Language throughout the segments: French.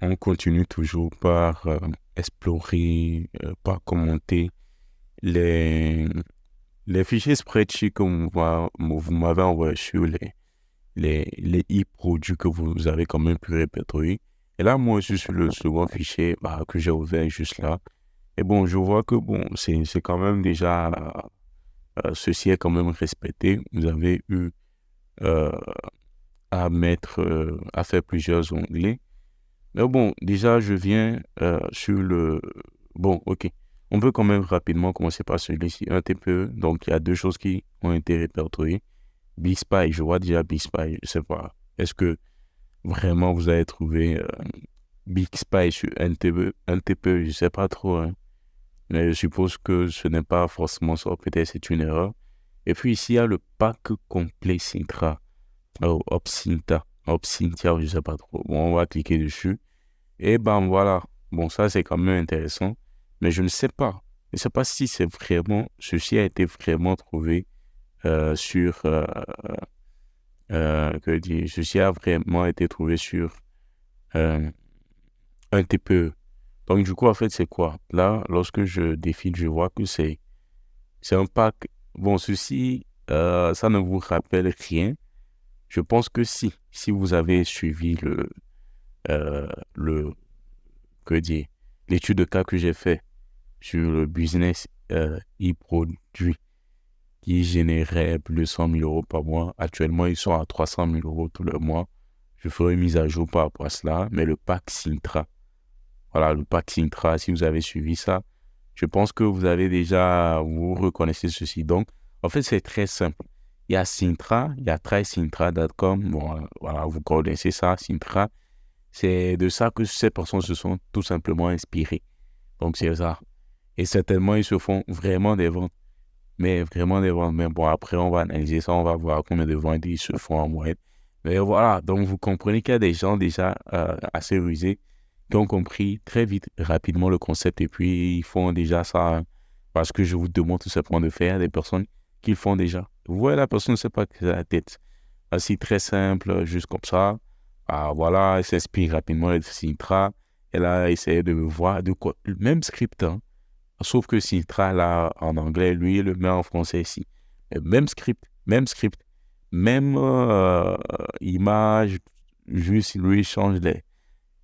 on continue toujours par explorer, par commenter les, les fichiers spreadsheet que vous m'avez envoyés sur les e-produits que vous avez quand même pu répertorier. Et là, moi, je suis sur le second fichier que j'ai ouvert juste là. Et bon, je vois que bon, c'est quand même déjà, ceci est quand même respecté. Vous avez eu euh, à faire plusieurs onglets. Mais bon, déjà, je viens sur le... Bon, ok. On peut quand même rapidement commencer par celui-ci, un TPE. Donc, il y a deux choses qui ont été répertoriées. BigSpy, je vois déjà BigSpy, je sais pas. Est-ce que vraiment vous avez trouvé BigSpy sur un TPE, je sais pas trop, hein. Mais je suppose que ce n'est pas forcément ça. Peut-être c'est une erreur. Et puis ici, il y a le pack complet Sintra. Oh, Opsintia, je sais pas trop. Bon, on va cliquer dessus. Et ben voilà, bon ça c'est quand même intéressant, mais je ne sais pas. Je ne sais pas si c'est vraiment, ceci a été vraiment trouvé sur, que dire, ceci a vraiment été trouvé sur euh, un TPE. Donc du coup en fait c'est quoi? Là, lorsque je défile, je vois que c'est un pack. Bon, ceci, ça ne vous rappelle rien. Je pense que si vous avez suivi euh, le, que dire, l'étude de cas que j'ai fait sur le business e-produit qui générait plus de 100 000 euros par mois. Actuellement, ils sont à 300 000 euros tous les mois. Je ferai une mise à jour par rapport à cela. Mais le pack Sintra, voilà, le pack Sintra, si vous avez suivi ça, je pense que vous avez déjà, vous reconnaissez ceci. Donc, en fait, c'est très simple. Il y a Sintra, il y a trysintra.com. Bon, voilà, vous connaissez ça, Sintra. C'est de ça que ces personnes se sont tout simplement inspirées. Donc, c'est ça. Et certainement, ils se font vraiment des ventes. Mais vraiment des ventes. Mais bon, après, on va analyser ça. On va voir combien de ventes ils se font en moyenne. Mais voilà. Donc, vous comprenez qu'il y a des gens déjà assez rusés qui ont compris très vite, rapidement le concept. Et puis, ils font déjà ça parce que je vous demande tout simplement de faire. Des personnes qui le font déjà. Vous voyez, la personne ne sait pas que c'est la tête. Ainsi, très simple, juste comme ça. Ah, voilà, elle s'inspire rapidement. Elle Sintra. Elle a essayé de voir de quoi. Le même script, hein. Sauf que Sintra, là, en anglais, lui, il le met en français ici. Même script, même image, juste lui, il change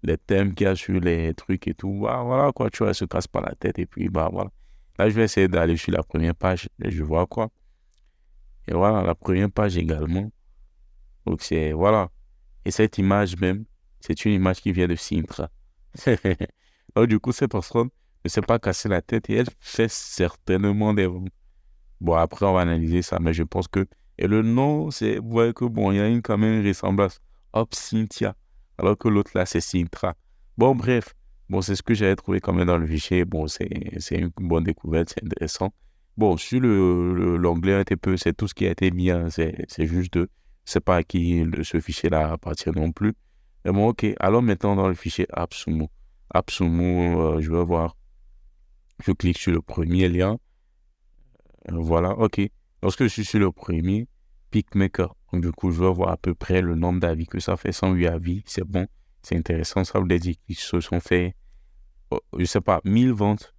les thèmes qu'il y a sur les trucs et tout. Bah, voilà, quoi, tu vois, il se casse pas la tête et puis, bah, voilà. Là, je vais essayer d'aller sur la première page et je vois quoi. Et voilà, la première page également. Donc, c'est, voilà. Et cette image même, c'est une image qui vient de Sintra. Donc, du coup, cette personne ne s'est pas cassé la tête et elle fait certainement des... Bon, après, on va analyser ça, mais je pense que... Et le nom, c'est... Vous voyez que, bon, il y a quand même une ressemblance. Hop, Cynthia. Alors que l'autre, là, c'est Sintra. Bon, bref. Bon, c'est ce que j'avais trouvé quand même dans le fichier. Bon, c'est une bonne découverte, c'est intéressant. Bon, sur l'onglet un petit peu, c'est tout ce qui a été mis, hein. C'est juste de... C'est pas à qui ce fichier-là appartient non plus. Mais bon, ok. Alors maintenant, dans le fichier AppSumo. AppSumo, je vais voir. Je clique sur le premier lien. Voilà, ok. Lorsque je suis sur le premier, PickMaker. Donc, du coup, je vais voir à peu près le nombre d'avis que ça fait. 108 avis, c'est bon. C'est intéressant. Ça veut dire qu'ils se sont fait, je sais pas, 1000 ventes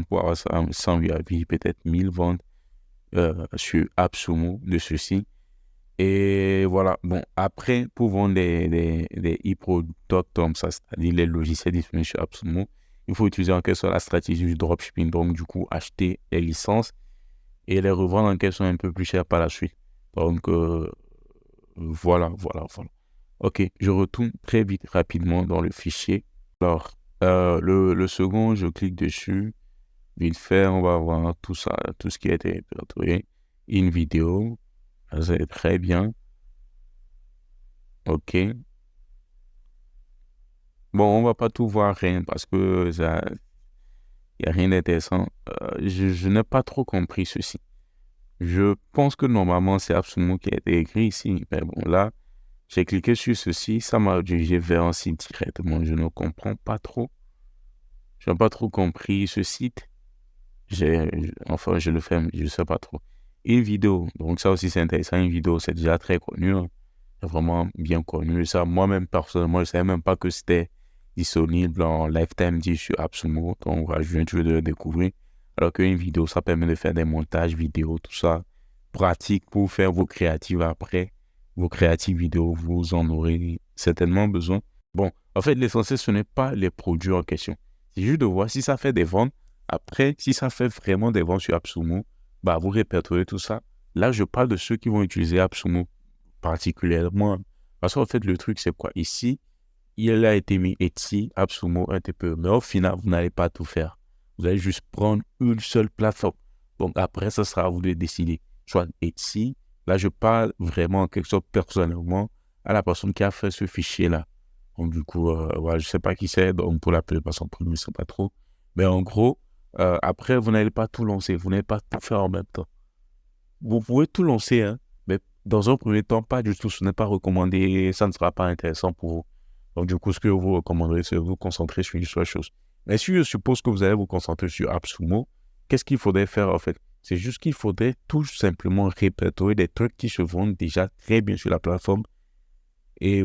pour avoir 108 avis, peut-être 1000 ventes sur AppSumo de ceci. Et voilà, bon, après, pour vendre des e-products, ça, c'est-à-dire les logiciels disponibles sur AppSumo, il faut utiliser en quelque sorte la stratégie du dropshipping. Donc, du coup, acheter les licences et les revendre en quelque sorte un peu plus cher par la suite. Donc, voilà. Ok, je retourne très vite, rapidement dans le fichier. Alors, le second, je clique dessus. Vite fait, on va voir tout ça, tout ce qui a été répertorié. Une vidéo, c'est très bien. Ok. Bon, on va pas tout voir rien parce que ça, y a rien d'intéressant. Je n'ai pas trop compris ceci. Je pense que normalement, c'est absolument qui a été écrit ici. Mais bon, là, j'ai cliqué sur ceci, ça m'a dirigé vers un site directement. Je ne comprends pas trop. Je n'ai pas trop compris ce site. Enfin, je le fais, mais je ne sais pas trop. Une vidéo, donc ça aussi c'est intéressant. Une vidéo, c'est déjà très connu, hein. C'est vraiment bien connu. Ça, moi-même, personnellement, je ne savais même pas que c'était disponible en lifetime 10 sur AppSumo. Donc, voilà, je viens toujours de le découvrir. Alors qu'une vidéo, ça permet de faire des montages vidéo, tout ça, pratique pour faire vos créatives après. Vos créatives vidéos, vous en aurez certainement besoin. Bon, en fait, l'essentiel, ce n'est pas les produits en question. C'est juste de voir si ça fait des ventes. Après, si ça fait vraiment des ventes sur AppSumo, bah, vous répertoriez tout ça. Là, je parle de ceux qui vont utiliser AppSumo particulièrement. Parce qu'en fait, le truc, c'est quoi? Ici, il a été mis Etsy, AppSumo, un petit peu. Mais au final, vous n'allez pas tout faire. Vous allez juste prendre une seule plateforme. Donc, après, ça sera à vous de décider. Soit Etsy. Là, je parle vraiment, en quelque sorte, personnellement, à la personne qui a fait ce fichier-là. Donc, du coup, voilà, je ne sais pas qui c'est. Donc, pour l'appeler par son prénom, je ne sais pas trop. Mais en gros, après, vous n'allez pas tout lancer. Vous n'allez pas tout faire en même temps. Vous pouvez tout lancer, hein, mais dans un premier temps, pas du tout. Ce n'est pas recommandé. Ça ne sera pas intéressant pour vous. Donc, du coup, ce que je vous recommanderais, c'est de vous concentrer sur une seule chose. Mais si je suppose que vous allez vous concentrer sur AppSumo, qu'est-ce qu'il faudrait faire, en fait? C'est juste qu'il faudrait tout simplement répertorier des trucs qui se vendent déjà très bien sur la plateforme et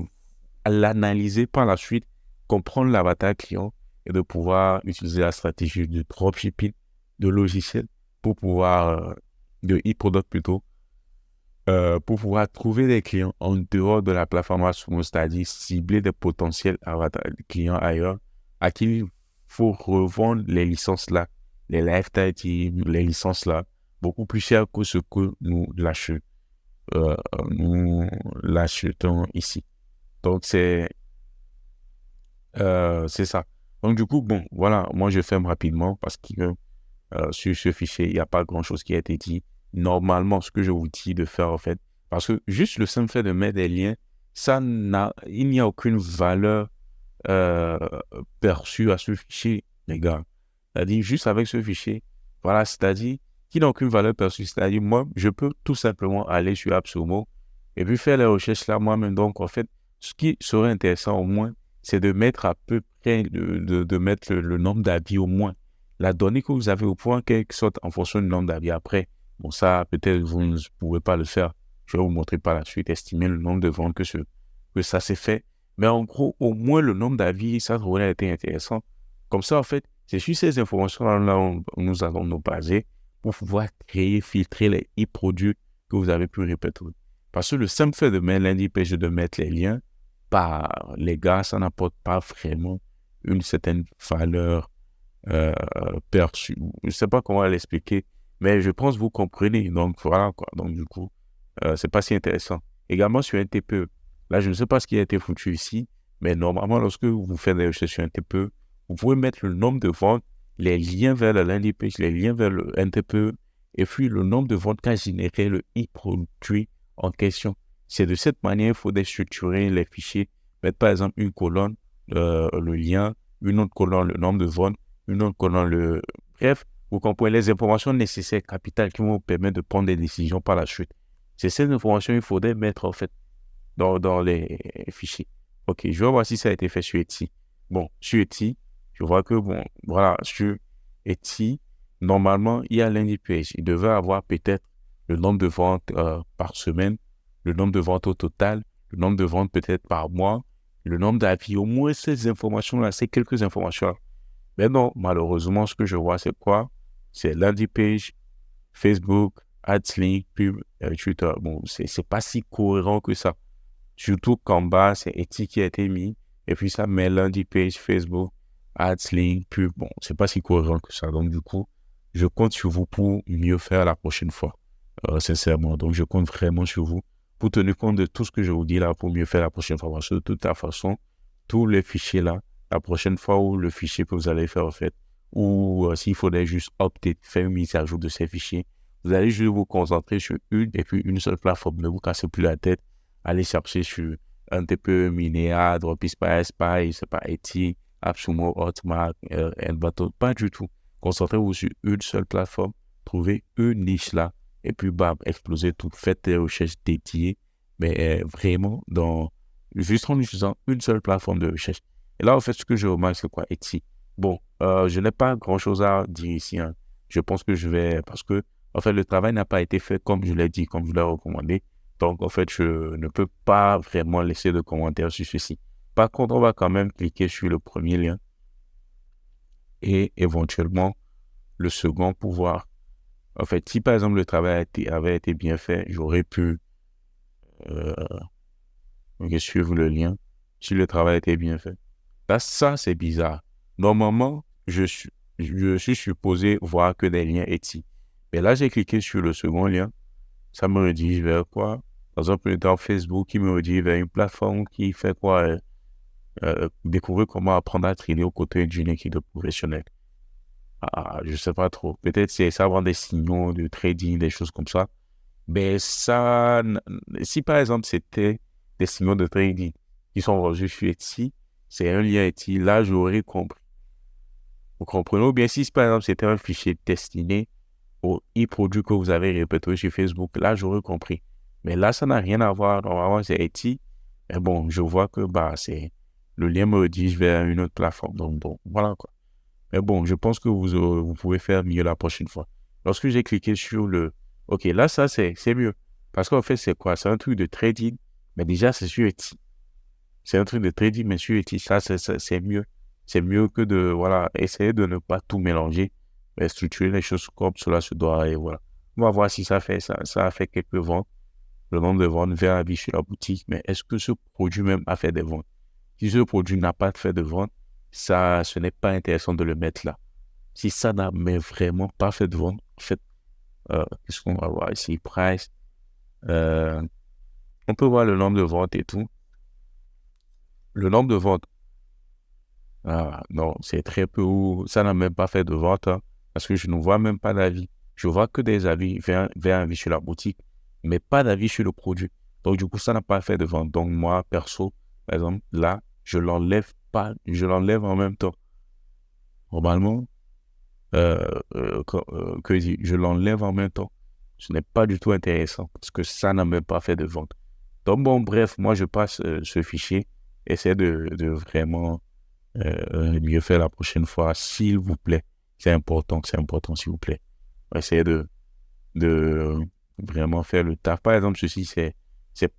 l'analyser par la suite, comprendre l'avatar client et de pouvoir utiliser la stratégie de dropshipping, de logiciel pour pouvoir, de e-product plutôt, pour pouvoir trouver des clients en dehors de la plateforme AppSumo, c'est-à-dire cibler des potentiels clients ailleurs à qui il faut revendre les licences là, les lifetime team, les licences là, beaucoup plus cher que ce que nous l'achetons ici. Donc, c'est ça. Donc, du coup, bon, voilà, moi, je ferme rapidement parce que sur ce fichier, il n'y a pas grand-chose qui a été dit. Normalement, ce que je vous dis de faire, en fait, parce que juste le simple fait de mettre des liens, il n'y a aucune valeur euh, perçue à ce fichier, les gars. C'est-à-dire, juste avec ce fichier, voilà, c'est-à-dire qu'il n'a aucune valeur perçue. C'est-à-dire, moi, je peux tout simplement aller sur AppSumo et puis faire les recherches là moi-même. Donc, en fait, ce qui serait intéressant au moins, c'est de mettre à peu près, de mettre le nombre d'avis au moins. La donnée que vous avez au point, quelque sorte, en fonction du nombre d'avis après. Bon, ça, peut-être, vous ne pouvez pas le faire. Je vais vous montrer par la suite, estimer le nombre de ventes que ça s'est fait. Mais en gros, au moins le nombre d'avis, ça aurait été intéressant. Comme ça, en fait, c'est sur ces informations-là où nous allons nous baser pour pouvoir créer, filtrer les e-produits que vous avez pu répertorier. Parce que le simple fait de mettre landing page et de mettre les liens, les gars, ça n'apporte pas vraiment une certaine valeur perçue. Je ne sais pas comment l'expliquer, mais je pense que vous comprenez. Donc, voilà quoi. Donc, du coup, c'est pas si intéressant. Également sur un TPE. Là, je ne sais pas ce qui a été foutu ici, mais normalement, lorsque vous faites des recherches sur un TPE, vous pouvez mettre le nombre de ventes, les liens vers la landing page, les liens vers le NTPE, et puis le nombre de ventes qu'a généré le e-produit en question. C'est de cette manière qu'il faut structurer les fichiers. Mettre par exemple une colonne, le lien, une autre colonne, le nombre de ventes, une autre colonne, le... Bref, vous comprenez les informations nécessaires, capitales, qui vont vous permettre de prendre des décisions par la suite. C'est ces informations qu'il faudrait mettre en fait dans les fichiers. Ok, je vais voir si ça a été fait sur Etsy. Bon, sur Etsy, je vois que, bon, voilà, sur Etsy, normalement, il y a landing page. Il devait avoir peut-être le nombre de ventes par semaine, le nombre de ventes au total, le nombre de ventes peut-être par mois, le nombre d'avis. Au moins, ces informations-là, ces quelques informations-là. Mais non, malheureusement, ce que je vois, c'est quoi? C'est landing page, Facebook, AdSlink, pub, Twitter. Bon, c'est pas si cohérent que ça. Surtout qu'en bas, c'est Etsy qui a été mis. Et puis ça met landing page, Facebook, AdSlink, pub. Bon, c'est pas si cohérent que ça. Donc du coup, je compte sur vous pour mieux faire la prochaine fois. Sincèrement. Donc je compte vraiment sur vous pour tenir compte de tout ce que je vous dis là pour mieux faire la prochaine fois. Parce que de toute façon, tous les fichiers là, la prochaine fois où le fichier que vous allez faire en fait, ou s'il faudrait juste update, faire une mise à jour de ces fichiers, vous allez juste vous concentrer sur une et puis une seule plateforme. Ne vous cassez plus la tête. Allez chercher sur un TPE, Minea, Dropispy, Spy, c'est pas Etsy, AppSumo, Hotmart, Envato, pas du tout. Concentrez-vous sur une seule plateforme, trouvez une niche là, et puis bam, explosez tout. Faites des recherches dédiées, mais vraiment juste en utilisant une seule plateforme de recherche. Et là, en fait, ce que je remarque, c'est quoi? Etsy. Bon, je n'ai pas grand-chose à dire ici. Hein. Je pense que je vais, parce que, en fait, le travail n'a pas été fait comme je l'ai dit, comme je l'ai recommandé. Donc, en fait, je ne peux pas vraiment laisser de commentaires sur ceci. Par contre, on va quand même cliquer sur le premier lien et éventuellement le second pour voir. En fait, si par exemple le travail avait été bien fait, j'aurais pu euh, suivre le lien si le travail était bien fait. Là, ça, c'est bizarre. Normalement, je suis supposé voir que des liens Etsy. Mais là, j'ai cliqué sur le second lien. Ça me redirige vers quoi? Dans un premier temps, Facebook qui me redirige vers une plateforme qui fait quoi? Découvrir comment apprendre à trader aux côtés d'une équipe de professionnels. Je sais pas trop. Peut-être c'est ça, avoir des signaux de trading, des choses comme ça. Mais ça, si par exemple c'était des signaux de trading qui sont reçus sur Etsy, c'est un lien Etsy, là j'aurais compris. Vous comprenez? Ou bien si par exemple c'était un fichier destiné aux e-produits que vous avez répertoriés sur Facebook, là j'aurais compris. Mais là ça n'a rien à voir. Normalement c'est Etsy. Mais bon, je vois que c'est le lien me redirige vers une autre plateforme. Donc bon, voilà quoi. Mais bon, je pense que vous pouvez faire mieux la prochaine fois. Lorsque j'ai cliqué sur le... OK, là, ça, c'est mieux. Parce qu'en fait, c'est quoi? C'est un truc de trading, mais déjà, c'est sur Etsy. C'est un truc de trading, mais sur Etsy, ça, c'est mieux. C'est mieux que de, voilà, essayer de ne pas tout mélanger, mais structurer les choses comme cela se doit, et voilà. On va voir si ça a fait quelques ventes. Le nombre de ventes vers avis sur la boutique, mais est-ce que ce produit même a fait des ventes? Si ce produit n'a pas fait de vente, ça, ce n'est pas intéressant de le mettre là. Si ça n'a mais vraiment pas fait de vente, en fait, qu'est-ce qu'on va voir ici? Price. Euh, on peut voir le nombre de ventes et tout. Le nombre de ventes, non, c'est très peu où ça n'a même pas fait de vente, hein, parce que je ne vois même pas d'avis. Je vois que des avis vers avis sur la boutique, mais pas d'avis sur le produit. Donc, du coup, ça n'a pas fait de vente. Donc, moi, perso, par exemple, là, je l'enlève pas, je l'enlève en même temps. Normalement, je l'enlève en même temps. Ce n'est pas du tout intéressant parce que ça n'a même pas fait de vente. Donc, bon, bref, moi, je passe ce fichier. Essayez de vraiment mieux faire la prochaine fois, s'il vous plaît. C'est important, s'il vous plaît. Essayez de vraiment faire le taf. Par exemple, ceci, c'est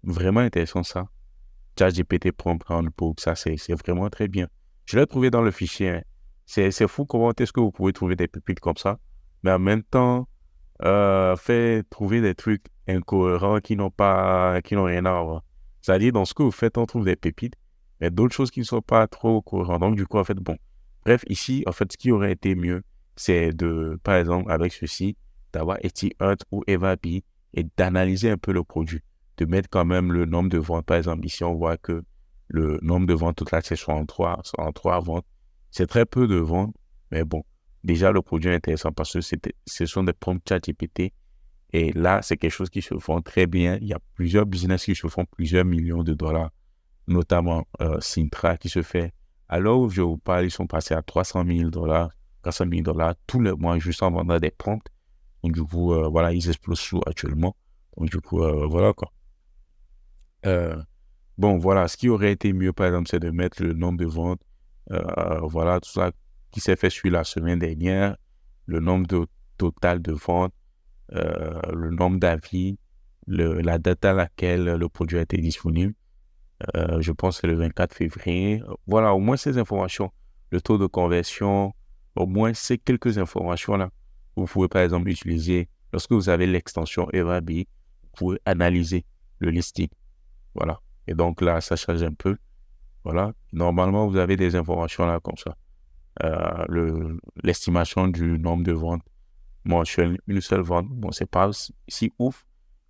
vraiment intéressant, ça. ChatGPT Prompt Handbook, ça, c'est vraiment très bien. Je l'ai trouvé dans le fichier, hein. C'est fou comment est-ce que vous pouvez trouver des pépites comme ça, mais en même temps, fait trouver des trucs incohérents qui n'ont rien à voir. C'est-à-dire, dans ce que vous faites, on trouve des pépites, mais d'autres choses qui ne sont pas trop cohérentes. Donc, du coup, en fait, bon. Bref, ici, en fait, ce qui aurait été mieux, c'est de, par exemple, avec ceci, d'avoir Etsy Hunt ou Evabi et d'analyser un peu le produit, de mettre quand même le nombre de ventes. Par exemple, ici, on voit que le nombre de ventes total, c'est 63 ventes. C'est très peu de ventes, mais bon. Déjà, le produit est intéressant parce que ce sont des prompts ChatGPT. Et là, c'est quelque chose qui se font très bien. Il y a plusieurs business qui se font plusieurs millions de dollars, notamment Sintra qui se fait. À l'heure où je vous parle, ils sont passés à 300 000 dollars, 400 000 dollars tous les mois juste en vendant des prompts. Donc, du coup, voilà, ils explosent sous actuellement. Donc, du coup, voilà quoi. Bon, voilà, ce qui aurait été mieux, par exemple, c'est de mettre le nombre de ventes, voilà, tout ça qui s'est fait sur la semaine dernière, le nombre total de ventes, le nombre d'avis, la date à laquelle le produit a été disponible. Je pense que c'est le 24 février. Voilà, au moins ces informations, le taux de conversion, au moins ces quelques informations-là. Vous pouvez par exemple utiliser, lorsque vous avez l'extension Evabi, vous pouvez analyser le listing. Voilà. Et donc là, ça change un peu. Voilà. Normalement, vous avez des informations là comme ça. L'estimation du nombre de ventes mensuelles, une seule vente. Bon, c'est pas si ouf.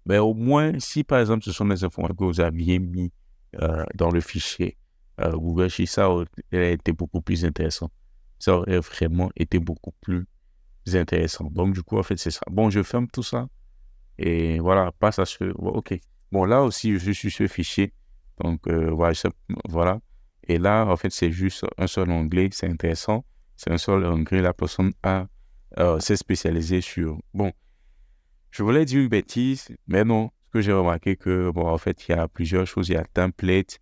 Mais au moins, si par exemple, ce sont des informations que vous aviez mis dans le fichier Google Sheets, ça aurait été beaucoup plus intéressant. Ça aurait vraiment été beaucoup plus intéressant. Donc, du coup, en fait, c'est ça. Bon, je ferme tout ça. Et voilà, passe à ce... Bon, OK. Bon, là aussi, je suis ce fichier. Donc, voilà, voilà. Et là, en fait, c'est juste un seul onglet. C'est intéressant. C'est un seul onglet. La personne s'est spécialisée sur... Bon, je voulais dire une bêtise, mais non. Ce que j'ai remarqué que, bon, en fait, il y a plusieurs choses. Il y a template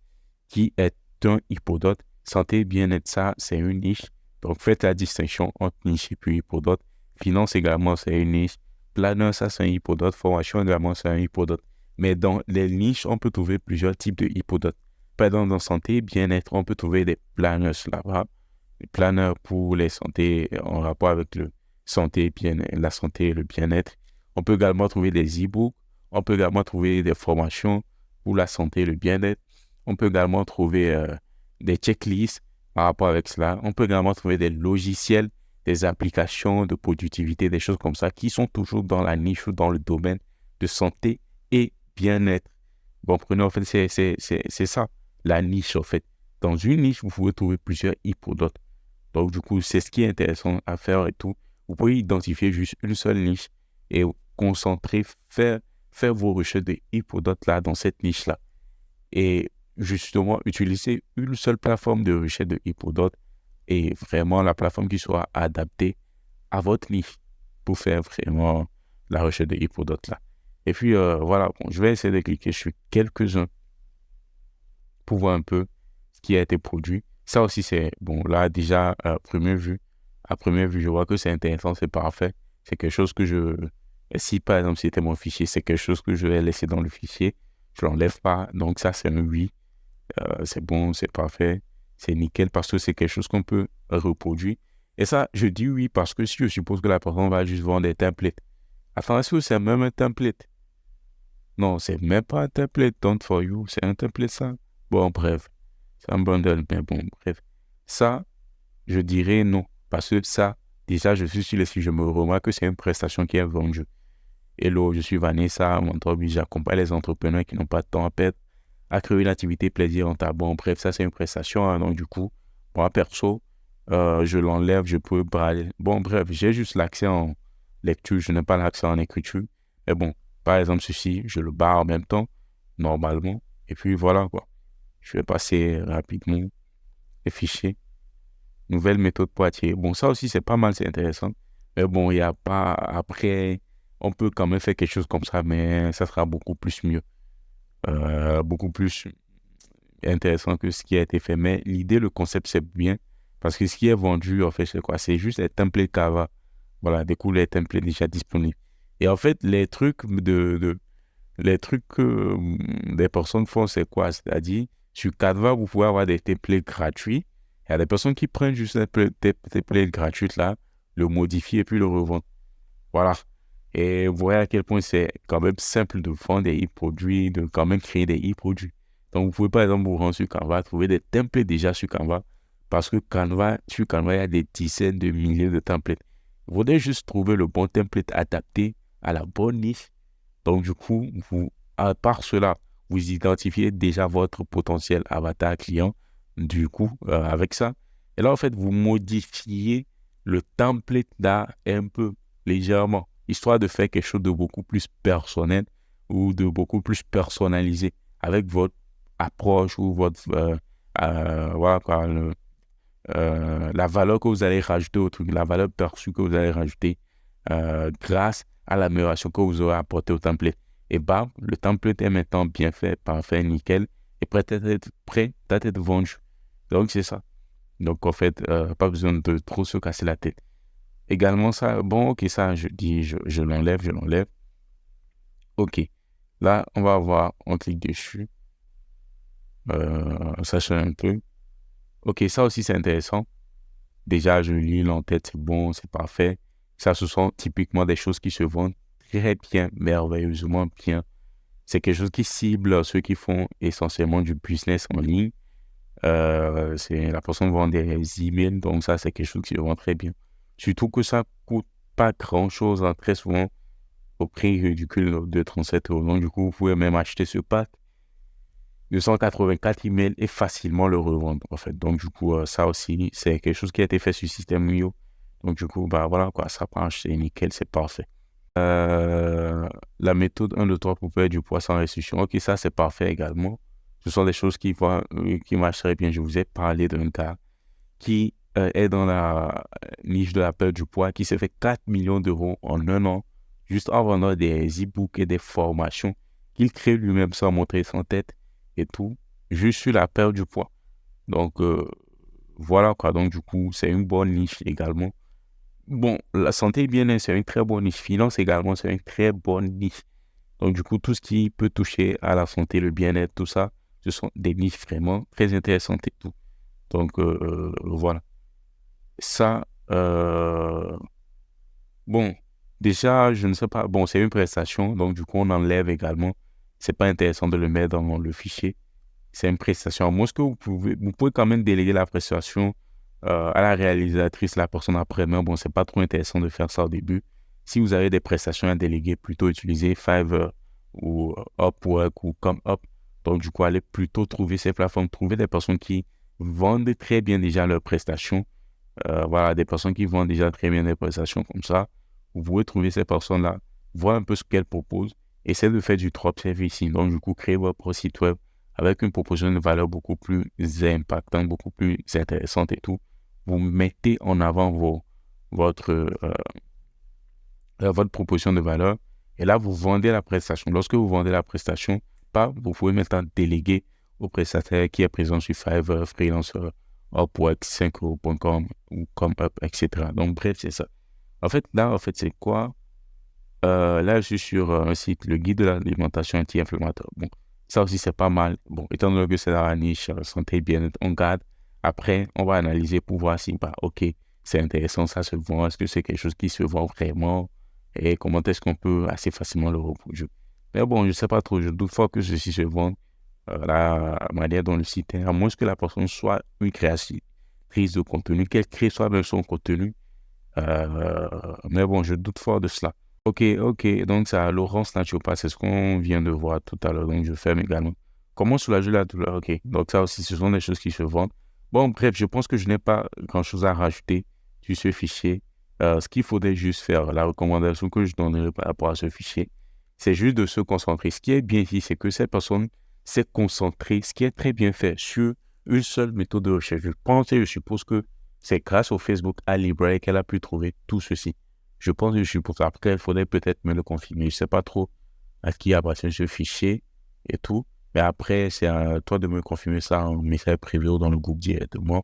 qui est un hypodote. Santé, bien-être, ça, c'est une niche. Donc, faites la distinction entre niche et puis hypodote. Finance également, c'est une niche. Planner, ça, c'est un hypodote. Formation également, c'est un hypodote. Mais dans les niches, on peut trouver plusieurs types de hypodotes. par exemple, dans santé, bien-être, on peut trouver des planners là-bas. Des planners pour les santé en rapport avec la santé et le bien-être. On peut également trouver des e-books. On peut également trouver des formations pour la santé et le bien-être. On peut également trouver des checklists par rapport avec cela. On peut également trouver des logiciels, des applications de productivité, des choses comme ça qui sont toujours dans la niche ou dans le domaine de santé et bien-être. Bon, prenez, en fait, c'est ça, la niche, en fait. Dans une niche, vous pouvez trouver plusieurs hippodontes. Donc, du coup, c'est ce qui est intéressant à faire et tout. Vous pouvez identifier juste une seule niche et concentrer, faire vos recherches de hippodontes là, dans cette niche-là. Et justement, utiliser une seule plateforme de recherche de hippodontes et vraiment la plateforme qui soit adaptée à votre niche pour faire vraiment la recherche de hippodontes là. Et puis, voilà, bon, je vais essayer de cliquer sur quelques-uns pour voir un peu ce qui a été produit. Ça aussi, c'est, bon, là, déjà, à première vue, je vois que c'est intéressant, c'est parfait. C'est quelque chose que si par exemple, c'était mon fichier, c'est quelque chose que je vais laisser dans le fichier. Je ne l'enlève pas. Donc, ça, c'est un oui. C'est bon, c'est parfait. C'est nickel parce que c'est quelque chose qu'on peut reproduire. Et ça, je dis oui parce que si je suppose que la personne va juste vendre des templates. Attends, est-ce que c'est même un template? Non, c'est même pas un template done for you. C'est un template, ça. Bon, bref. C'est un bundle, mais bon, bref. Ça, je dirais non. Parce que ça, déjà, je suis sur le site, je me remarque que c'est une prestation qui est vendue. Hello, je suis Vanessa, mon hobby, j'accompagne les entrepreneurs qui n'ont pas de temps à perdre à créer une activité plaisir rentable. Bon, bref, ça, c'est une prestation. Hein, donc, du coup, moi, perso, je l'enlève, je peux brailler. Bon, bref, j'ai juste l'accès en lecture, je n'ai pas l'accès en écriture. Mais bon, par exemple, ceci, je le barre en même temps, normalement. Et puis, voilà, quoi. Je vais passer rapidement les fichiers. Nouvelle méthode Poitiers. Bon, ça aussi, c'est pas mal, c'est intéressant. Mais bon, il n'y a pas... Après, on peut quand même faire quelque chose comme ça, mais ça sera beaucoup plus mieux. Beaucoup plus intéressant que ce qui a été fait. Mais l'idée, le concept, c'est bien. Parce que ce qui est vendu, en fait, c'est quoi? C'est juste les templates Canva. Voilà, des coups, les templates déjà disponibles. Et en fait, les trucs que des personnes font, c'est quoi? C'est-à-dire, sur Canva, vous pouvez avoir des templates gratuits. Il y a des personnes qui prennent juste des templates gratuits là, le modifient et puis le revendent. Voilà. Et vous voyez à quel point c'est quand même simple de vendre des e-produits, de quand même créer des e-produits. Donc, vous pouvez par exemple vous rendre sur Canva, trouver des templates déjà sur Canva. Parce que sur Canva, il y a des dizaines de milliers de templates. Vous voulez juste trouver le bon template adapté à la bonne niche. Donc, du coup, à part cela, vous identifiez déjà votre potentiel avatar client. Du coup, avec ça. Et là, en fait, vous modifiez le template là un peu légèrement, histoire de faire quelque chose de beaucoup plus personnel ou de beaucoup plus personnalisé avec votre approche ou votre voilà quoi, la valeur que vous allez rajouter au truc, la valeur perçue que vous allez rajouter grâce à l'amélioration que vous aurez apportée au template. Et bam, le template est maintenant bien fait, parfait, nickel, et prêt à être vendu. Donc, c'est ça. Donc, en fait, pas besoin de trop se casser la tête. Également, ça, bon, ok, ça, je l'enlève. Ok. Là, on va voir, on clique dessus. Ça change un peu. Ok, ça aussi, c'est intéressant. Déjà, je lis l'entête, c'est bon, c'est parfait. Ça, ce sont typiquement des choses qui se vendent très bien, merveilleusement bien. C'est quelque chose qui cible ceux qui font essentiellement du business en ligne. C'est la personne vend des emails, donc ça, c'est quelque chose qui se vend très bien. Surtout que ça coûte pas grand-chose, hein, très souvent, au prix ridicule de 37 euros. Donc, du coup, vous pouvez même acheter ce pack de 184 emails et facilement le revendre, en fait. Donc, du coup, ça aussi, c'est quelque chose qui a été fait sur Système Mio. Donc, du coup, bah voilà, quoi, ça marche, c'est nickel, c'est parfait. La méthode 1, 2, 3 pour perdre du poids sans restriction. Ok, ça, c'est parfait également. Ce sont des choses qui marchent très bien. Je vous ai parlé d'un gars qui est dans la niche de la perte du poids, qui s'est fait 4 millions d'euros en un an, juste en vendant des e-books et des formations qu'il crée lui-même sans montrer son tête et tout, juste sur la perte du poids. Donc, voilà quoi. Donc, du coup, c'est une bonne niche également. Bon, la santé et bien-être, c'est une très bonne niche. Finance également, c'est une très bonne niche. Donc, du coup, tout ce qui peut toucher à la santé, le bien-être, tout ça, ce sont des niches vraiment très intéressantes et tout. Donc, voilà. Ça, bon, déjà, je ne sais pas. Bon, c'est une prestation, donc du coup, on enlève également. C'est pas intéressant de le mettre dans le fichier. C'est une prestation. Moi, ce que vous pouvez quand même déléguer la prestation à la réalisatrice, la personne après, mais bon, c'est pas trop intéressant de faire ça au début. Si vous avez des prestations à déléguer, plutôt utiliser Fiverr ou Upwork ou ComeUp. Donc, du coup, allez plutôt trouver ces plateformes, trouver des personnes qui vendent très bien déjà leurs prestations. Voilà, des personnes qui vendent déjà très bien des prestations comme ça. Vous pouvez trouver ces personnes-là, voir un peu ce qu'elles proposent, essayer de faire du drop servicing. Donc, du coup, créer votre site web avec une proposition de valeur beaucoup plus impactante, beaucoup plus intéressante et tout. Vous mettez en avant votre proposition de valeur et là, vous vendez la prestation. Lorsque vous vendez la prestation, vous pouvez maintenant déléguer au prestataire qui est présent sur Fiverr, Freelancer, Upwork, 5euros.com ou ComeUp, etc. Donc, bref, c'est ça. En fait, c'est quoi? Là, je suis sur un site, le guide de l'alimentation anti-inflammatoire. Bon, ça aussi, c'est pas mal. Bon, étant donné que c'est dans la niche santé et bien-être, on garde. Après, on va analyser pour voir si, OK, c'est intéressant, ça se vend. Est-ce que c'est quelque chose qui se vend vraiment? Et comment est-ce qu'on peut assez facilement le reproduire? Mais bon, je ne sais pas trop. Je doute fort que ceci se vende. La manière dont le site est, à moins que la personne soit une créatrice de contenu, qu'elle crée soi-même son contenu. Mais bon, je doute fort de cela. Ok, donc c'est à Laurence Naturopath, c'est ce qu'on vient de voir tout à l'heure, donc je ferme également. Comment soulager la douleur? Ok, donc ça aussi, ce sont des choses qui se vendent. Bon, bref, je pense que je n'ai pas grand-chose à rajouter sur ce fichier. Ce qu'il faudrait juste faire, la recommandation que je donnerai par rapport à ce fichier, c'est juste de se concentrer. Ce qui est bien ici, c'est que cette personne s'est concentrée, ce qui est très bien fait, sur une seule méthode de recherche. Je pense et je suppose que c'est grâce au Facebook à Library qu'elle a pu trouver tout ceci. Je pense que je suppose. Après, il faudrait peut-être me le confirmer. Je ne sais pas trop à qui appartient ce fichier et tout. Mais après, c'est à toi de me confirmer ça en message privé ou dans le groupe directement.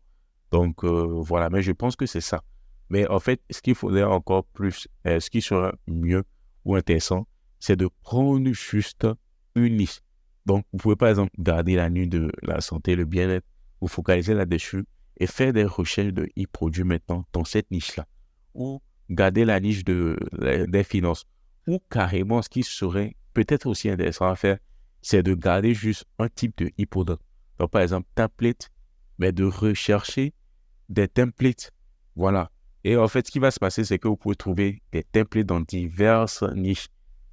Donc, voilà. Mais je pense que c'est ça. Mais en fait, ce qu'il faudrait encore plus, ce qui serait mieux ou intéressant, c'est de prendre juste une niche. Donc, vous pouvez par exemple garder la nuit de la santé, le bien-être, vous focaliser là-dessus et faire des recherches de e-produits maintenant dans cette niche-là. Ou garder la niche des finances. Ou carrément, ce qui serait peut-être aussi intéressant à faire, c'est de garder juste un type de e-product. Donc, par exemple, template, mais de rechercher des templates. Voilà. Et en fait, ce qui va se passer, c'est que vous pouvez trouver des templates dans diverses niches,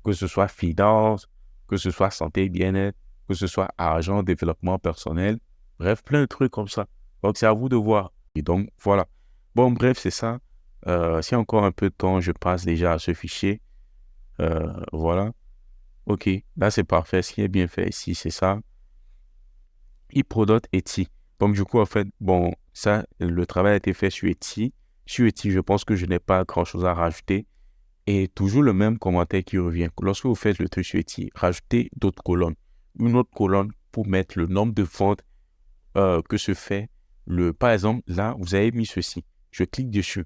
que ce soit finance, que ce soit santé et bien-être, que ce soit argent, développement personnel, bref, plein de trucs comme ça. Donc, c'est à vous de voir. Et donc, voilà. Bon, bref, c'est ça. Si encore un peu de temps, je passe déjà à ce fichier. Voilà. OK. Là, c'est parfait. Ce qui est bien fait ici, c'est ça. eProduct Etsy. Donc, du coup, en fait, bon, ça, le travail a été fait sur Etsy. Sur Etsy, je pense que je n'ai pas grand-chose à rajouter. Et toujours le même commentaire qui revient. Lorsque vous faites le truc sur Etsy, rajoutez d'autres colonnes. Une autre colonne pour mettre le nombre de ventes que se fait. Par exemple, là, vous avez mis ceci. Je clique dessus.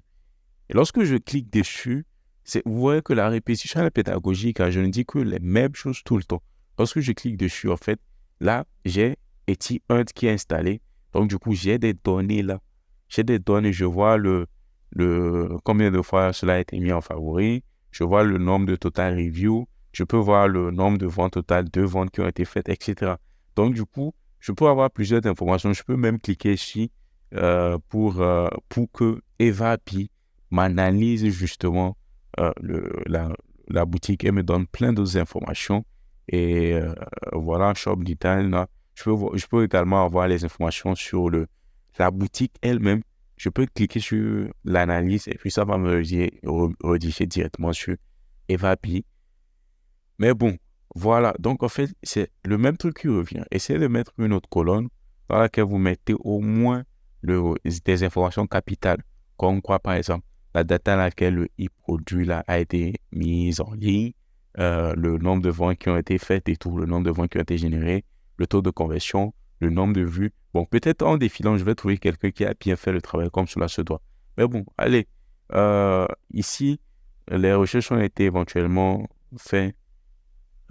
Et lorsque je clique dessus, vous voyez que la répétition est pédagogique, car je ne dis que les mêmes choses tout le temps. Lorsque je clique dessus, en fait, là, j'ai Etsy Hunt qui est installé. Donc, du coup, j'ai des données là. J'ai des données, je vois combien de fois cela a été mis en favori. Je vois le nombre de total review. Je peux voir le nombre de ventes totales, de ventes qui ont été faites, etc. Donc, du coup, je peux avoir plusieurs informations. Je peux même cliquer ici pour que EvaPi m'analyse justement la boutique et me donne plein d'autres informations. Et voilà, Shop Detail, là, je peux également avoir les informations sur la boutique elle-même. Je peux cliquer sur l'analyse et puis ça va me rediriger directement sur EvaPi. Mais bon, voilà. Donc, en fait, c'est le même truc qui revient. Essayez de mettre une autre colonne dans laquelle vous mettez au moins des informations capitales, comme quoi, par exemple, la date à laquelle le e-produit là, a été mis en ligne, le nombre de ventes qui ont été faites et tout, le nombre de ventes qui ont été générées, le taux de conversion, le nombre de vues. Bon, peut-être en défilant, je vais trouver quelqu'un qui a bien fait le travail comme cela se doit. Mais bon, allez. Ici, les recherches ont été éventuellement faites.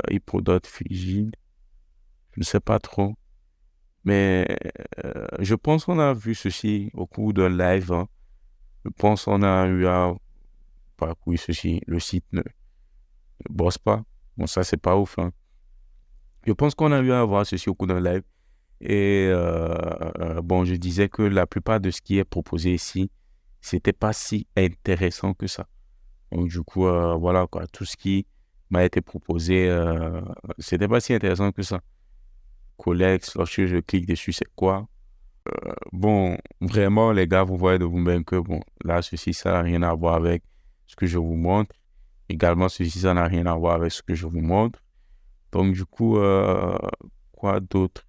eProduct Fiji, je ne sais pas trop. Mais je pense qu'on a vu ceci au cours d'un live, hein. Je pense qu'on a eu à parcourir ceci. Le site ne bosse pas. Bon, ça, c'est pas ouf, hein. Je pense qu'on a eu à voir ceci au cours d'un live. Et bon, je disais que la plupart de ce qui est proposé ici, c'était pas si intéressant que ça. Donc, du coup, voilà, quoi. Tout ce qui m'a été proposé, c'était pas si intéressant que ça. Colex, lorsque je clique dessus, c'est quoi? Bon, vraiment, les gars, vous voyez de vous-même que, bon, là, ceci, ça n'a rien à voir avec ce que je vous montre. Également, ceci, ça n'a rien à voir avec ce que je vous montre. Donc, du coup, quoi d'autre?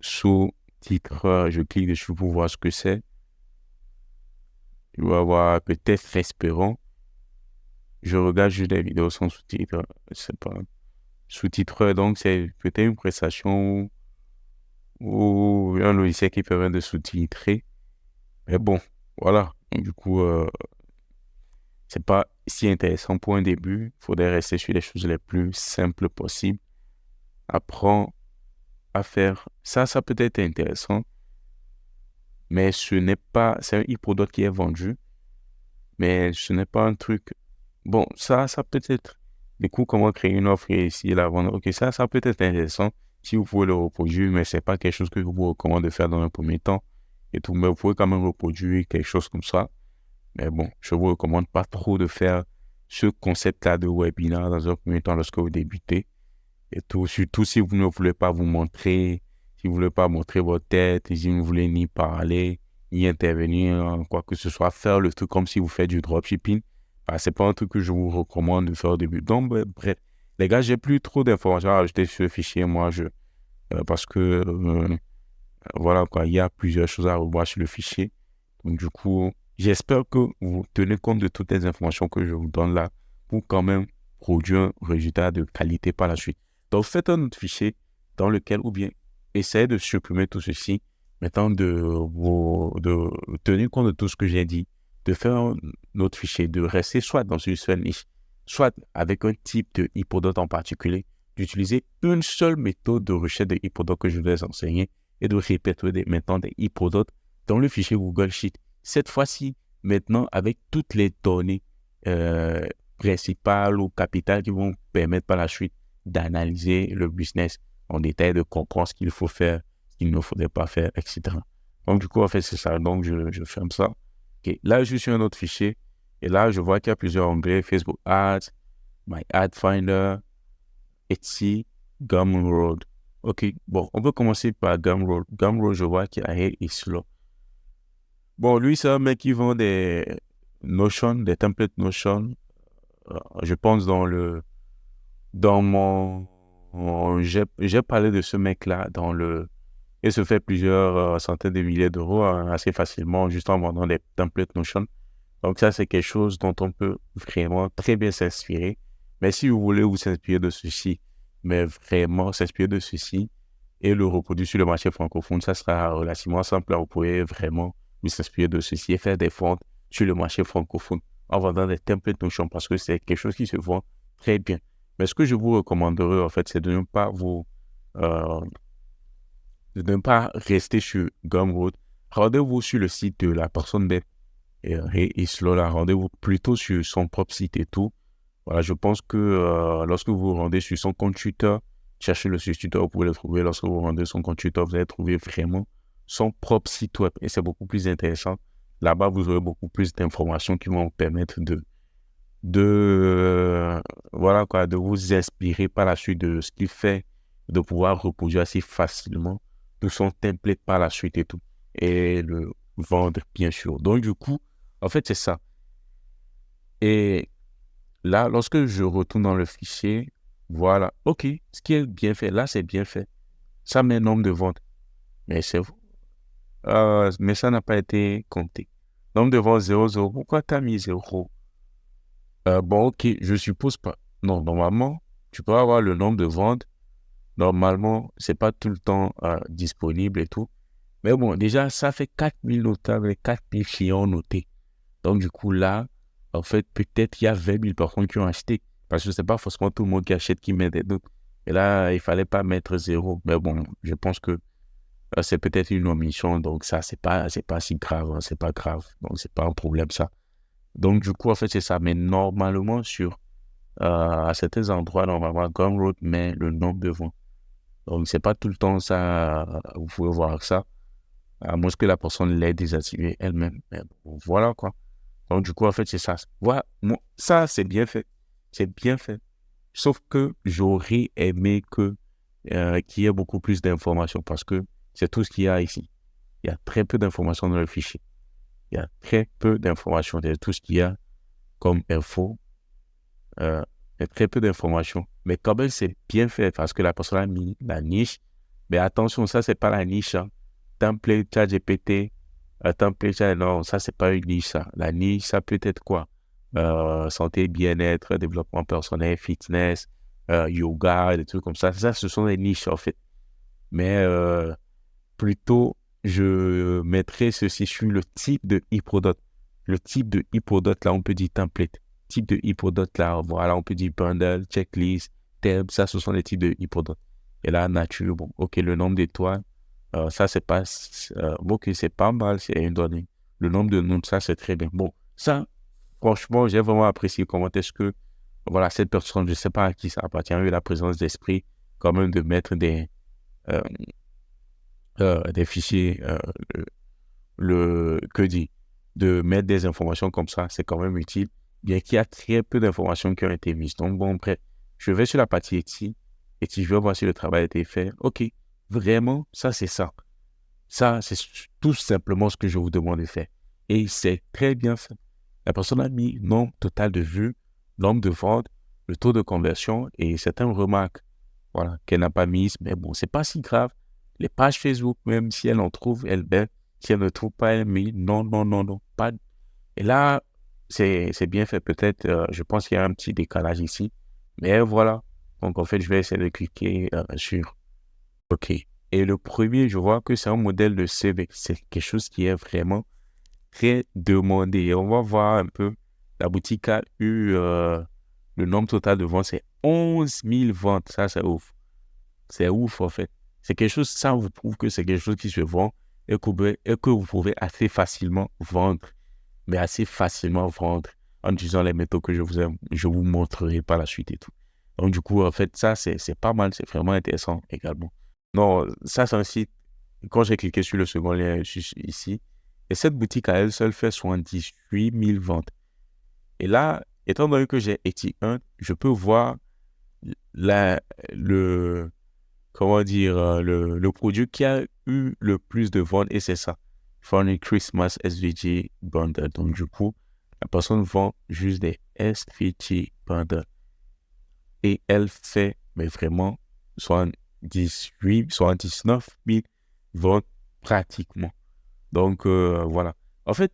Sous-titres, je clique dessus pour voir ce que c'est. Je vais avoir peut-être espérant. Je regarde juste des vidéos sans sous-titres. C'est pas sous-titreur, donc c'est peut-être une prestation ou un logiciel qui permet de sous-titrer. Mais bon, voilà. Donc, du coup, c'est pas si intéressant pour un début. Il faudrait rester sur les choses les plus simples possibles. Apprends à faire ça. Ça peut être intéressant, mais ce n'est pas. C'est un e-product qui est vendu, mais ce n'est pas un truc. Bon, ça peut être. Du coup, comment créer une offre et essayer de la vendre. Ok, ça peut être intéressant si vous pouvez le reproduire, mais c'est pas quelque chose que je vous recommande de faire dans un premier temps et tout. Mais vous pouvez quand même reproduire quelque chose comme ça. Mais bon, je vous recommande pas trop de faire ce concept-là de webinaire dans un premier temps lorsque vous débutez et tout. Surtout si vous ne voulez pas vous montrer, si vous ne voulez pas montrer votre tête, si vous ne voulez ni parler, ni intervenir, en quoi que ce soit, faire le truc comme si vous faites du dropshipping. Bah, c'est pas un truc que je vous recommande de faire au début. Donc, bref, les gars, j'ai plus trop d'informations à ajouter sur le fichier, moi, parce que, voilà, quoi, il y a plusieurs choses à revoir sur le fichier. Donc, du coup, j'espère que vous tenez compte de toutes les informations que je vous donne là pour quand même produire un résultat de qualité par la suite. Donc, faites un autre fichier dans lequel, ou bien, essayez de supprimer tout ceci, maintenant de tenir compte de tout ce que j'ai dit, de faire un autre fichier, de rester soit dans une seule niche, soit avec un type de hippodonte en particulier, d'utiliser une seule méthode de recherche de hippodonte que je vais vous enseigner et de répéter maintenant des hippodontes dans le fichier Google Sheet. Cette fois-ci, maintenant, avec toutes les données principales ou capitales qui vont permettre par la suite d'analyser le business en détail, de comprendre ce qu'il faut faire, ce qu'il ne faudrait pas faire, etc. Donc, du coup, en fait, c'est ça. Donc, je ferme ça. OK. Là, je suis sur un autre fichier. Et là, je vois qu'il y a plusieurs onglets. Facebook Ads, My Ad Finder, Etsy, Gumroad. OK. Bon, on peut commencer par Gumroad. Gumroad, je vois qu'il y a Hey Islo. Bon, lui, c'est un mec qui vend des Notion, des templates Notion. Je pense j'ai parlé de ce mec-là il se fait plusieurs centaines de milliers d'euros assez facilement juste en vendant des templates Notion. Donc ça, c'est quelque chose dont on peut vraiment très bien s'inspirer. Mais si vous voulez vous s'inspirer de ceci, mais vraiment s'inspirer de ceci et le reproduire sur le marché francophone, ça sera relativement simple. Vous pouvez vraiment vous s'inspirer de ceci et faire des ventes sur le marché francophone en vendant des templates Notion parce que c'est quelque chose qui se vend très bien. Mais ce que je vous recommanderais, en fait, c'est euh, de ne pas rester sur Gumroad. Rendez-vous sur le site de la personne et Islo, là, rendez-vous plutôt sur son propre site et tout. Voilà, je pense que lorsque vous vous rendez sur son compte Twitter, cherchez le sur Twitter, vous pouvez le trouver. Lorsque vous rendez sur son compte Twitter, vous allez trouver vraiment son propre site web et c'est beaucoup plus intéressant. Là-bas, vous aurez beaucoup plus d'informations qui vont vous permettre voilà quoi, de vous inspirer par la suite de ce qu'il fait, de pouvoir reproduire assez facilement de son template par la suite et tout, et le vendre bien sûr. Donc du coup, en fait, c'est ça. Et là, lorsque je retourne dans le fichier, voilà, ok, ce qui est bien fait, là, c'est bien fait. Ça met un nombre de ventes, mais mais ça n'a pas été compté. Nombre de ventes 0,0. Pourquoi tu as mis 0? Bon, ok, je suppose pas. Non, normalement, tu peux avoir le nombre de ventes. Normalement, c'est pas tout le temps disponible et tout. Mais bon, déjà, ça fait 4000 notables et 4000 clients notés. Donc, du coup, là, en fait, peut-être il y a 20 000 personnes qui ont acheté. Parce que c'est pas forcément tout le monde qui achète qui met des notes. Et là, il fallait pas mettre 0. Mais bon, je pense que c'est peut-être une omission. Donc ça, c'est pas si grave. Hein, c'est pas grave. Donc c'est pas un problème ça. Donc du coup, en fait, c'est ça. Mais normalement, à certains endroits, normalement, Gumroad met le nombre de ventes. Donc c'est pas tout le temps ça. Vous pouvez voir ça. À moins que la personne l'ait désactivé elle-même. Mais bon, voilà quoi. Donc, du coup, en fait, c'est ça. Voilà, ça, c'est bien fait. C'est bien fait. Sauf que j'aurais aimé qu'il y ait beaucoup plus d'informations parce que c'est tout ce qu'il y a ici. Il y a très peu d'informations dans le fichier. Il y a très peu d'informations. C'est tout ce qu'il y a comme info. Euh, il y a très peu d'informations. Mais quand même, c'est bien fait parce que la personne a mis la niche. Mais attention, ça, c'est pas la niche. Hein. Template, ChatGPT, template, non, ça, c'est pas une niche, ça. La niche, ça peut être quoi? Santé, bien-être, développement personnel, fitness, yoga, des trucs comme ça. Ça, ce sont des niches, en fait. Mais plutôt, je mettrais ceci sur le type de e-product. Le type de e-product, là, on peut dire template. Type de e-product, là, voilà, on peut dire bundle, checklist, tab, ça, ce sont les types de e-product. Et là, nature, bon, ok, le nombre d'étoiles, ça, c'est pas, ok, c'est pas mal, c'est une donnée. Le nombre de noms, ça, c'est très bien. Bon, ça, franchement, j'ai vraiment apprécié comment est-ce que, voilà, cette personne, je sais pas à qui ça appartient, a eu la présence d'esprit, quand même, de mettre euh, des fichiers, que dit, de mettre des informations comme ça, c'est quand même utile, bien qu'il y a très peu d'informations qui ont été mises. Donc, bon, bref, je vais sur la partie Etsy, je vais voir si le travail a été fait. Ok, vraiment, ça, c'est ça. Ça, c'est tout simplement ce que je vous demande de faire. Et c'est très bien fait. La personne a mis nombre total de vues, nombre de ventes, le taux de conversion et certaines remarques, voilà, qu'elle n'a pas mises. Mais bon, c'est pas si grave. Les pages Facebook, même si elle en trouve, elle belle. Si elle ne trouve pas, elle met non, non, non, non, pas. Et là, c'est bien fait. Peut-être, je pense qu'il y a un petit décalage ici. Mais voilà. Donc, en fait, je vais essayer de cliquer sur OK. Et le premier, je vois que c'est un modèle de CV. C'est quelque chose qui est vraiment très demandé. Et on va voir un peu. La boutique a eu le nombre total de ventes, c'est 11 000 ventes. Ça, c'est ouf. C'est ouf, en fait. C'est quelque chose, ça vous prouve que c'est quelque chose qui se vend et que vous pouvez assez facilement vendre. Mais assez facilement vendre en utilisant les méthodes que je vous montrerai par la suite et tout. Donc, du coup, en fait, ça, c'est pas mal. C'est vraiment intéressant également. Non, ça, c'est un site. Quand j'ai cliqué sur le second lien ici, et cette boutique à elle seule fait 78 000 ventes. Et là, étant donné que j'ai Etsy 1, je peux voir la, le, comment dire, le produit qui a eu le plus de ventes et c'est ça. Funny Christmas SVG Bundle. Donc, du coup, la personne vend juste des SVG Bundle. Et elle fait, mais vraiment, 79 000 ventes pratiquement. Donc, voilà. En fait,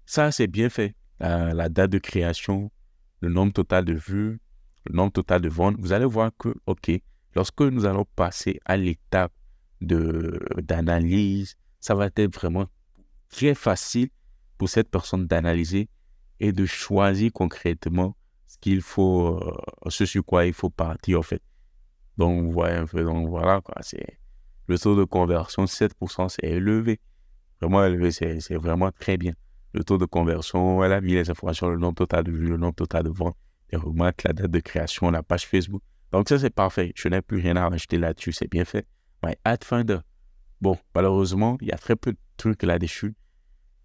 ça, c'est bien fait. La date de création, le nombre total de vues, le nombre total de ventes. Vous allez voir que, OK, lorsque nous allons passer à l'étape d'analyse, ça va être vraiment très facile pour cette personne d'analyser et de choisir concrètement ce sur quoi il faut partir, en fait. Donc, vous voyez un peu, donc voilà, quoi. Le taux de conversion, 7%, c'est élevé. Vraiment élevé, c'est vraiment très bien. Le taux de conversion, elle a mis les informations, le nombre total de vues, le nombre total de ventes, les remarques, la date de création, la page Facebook. Donc ça, c'est parfait. Je n'ai plus rien à rajouter là-dessus, c'est bien fait. My Ad Finder. Bon, malheureusement, il y a très peu de trucs là-dessus.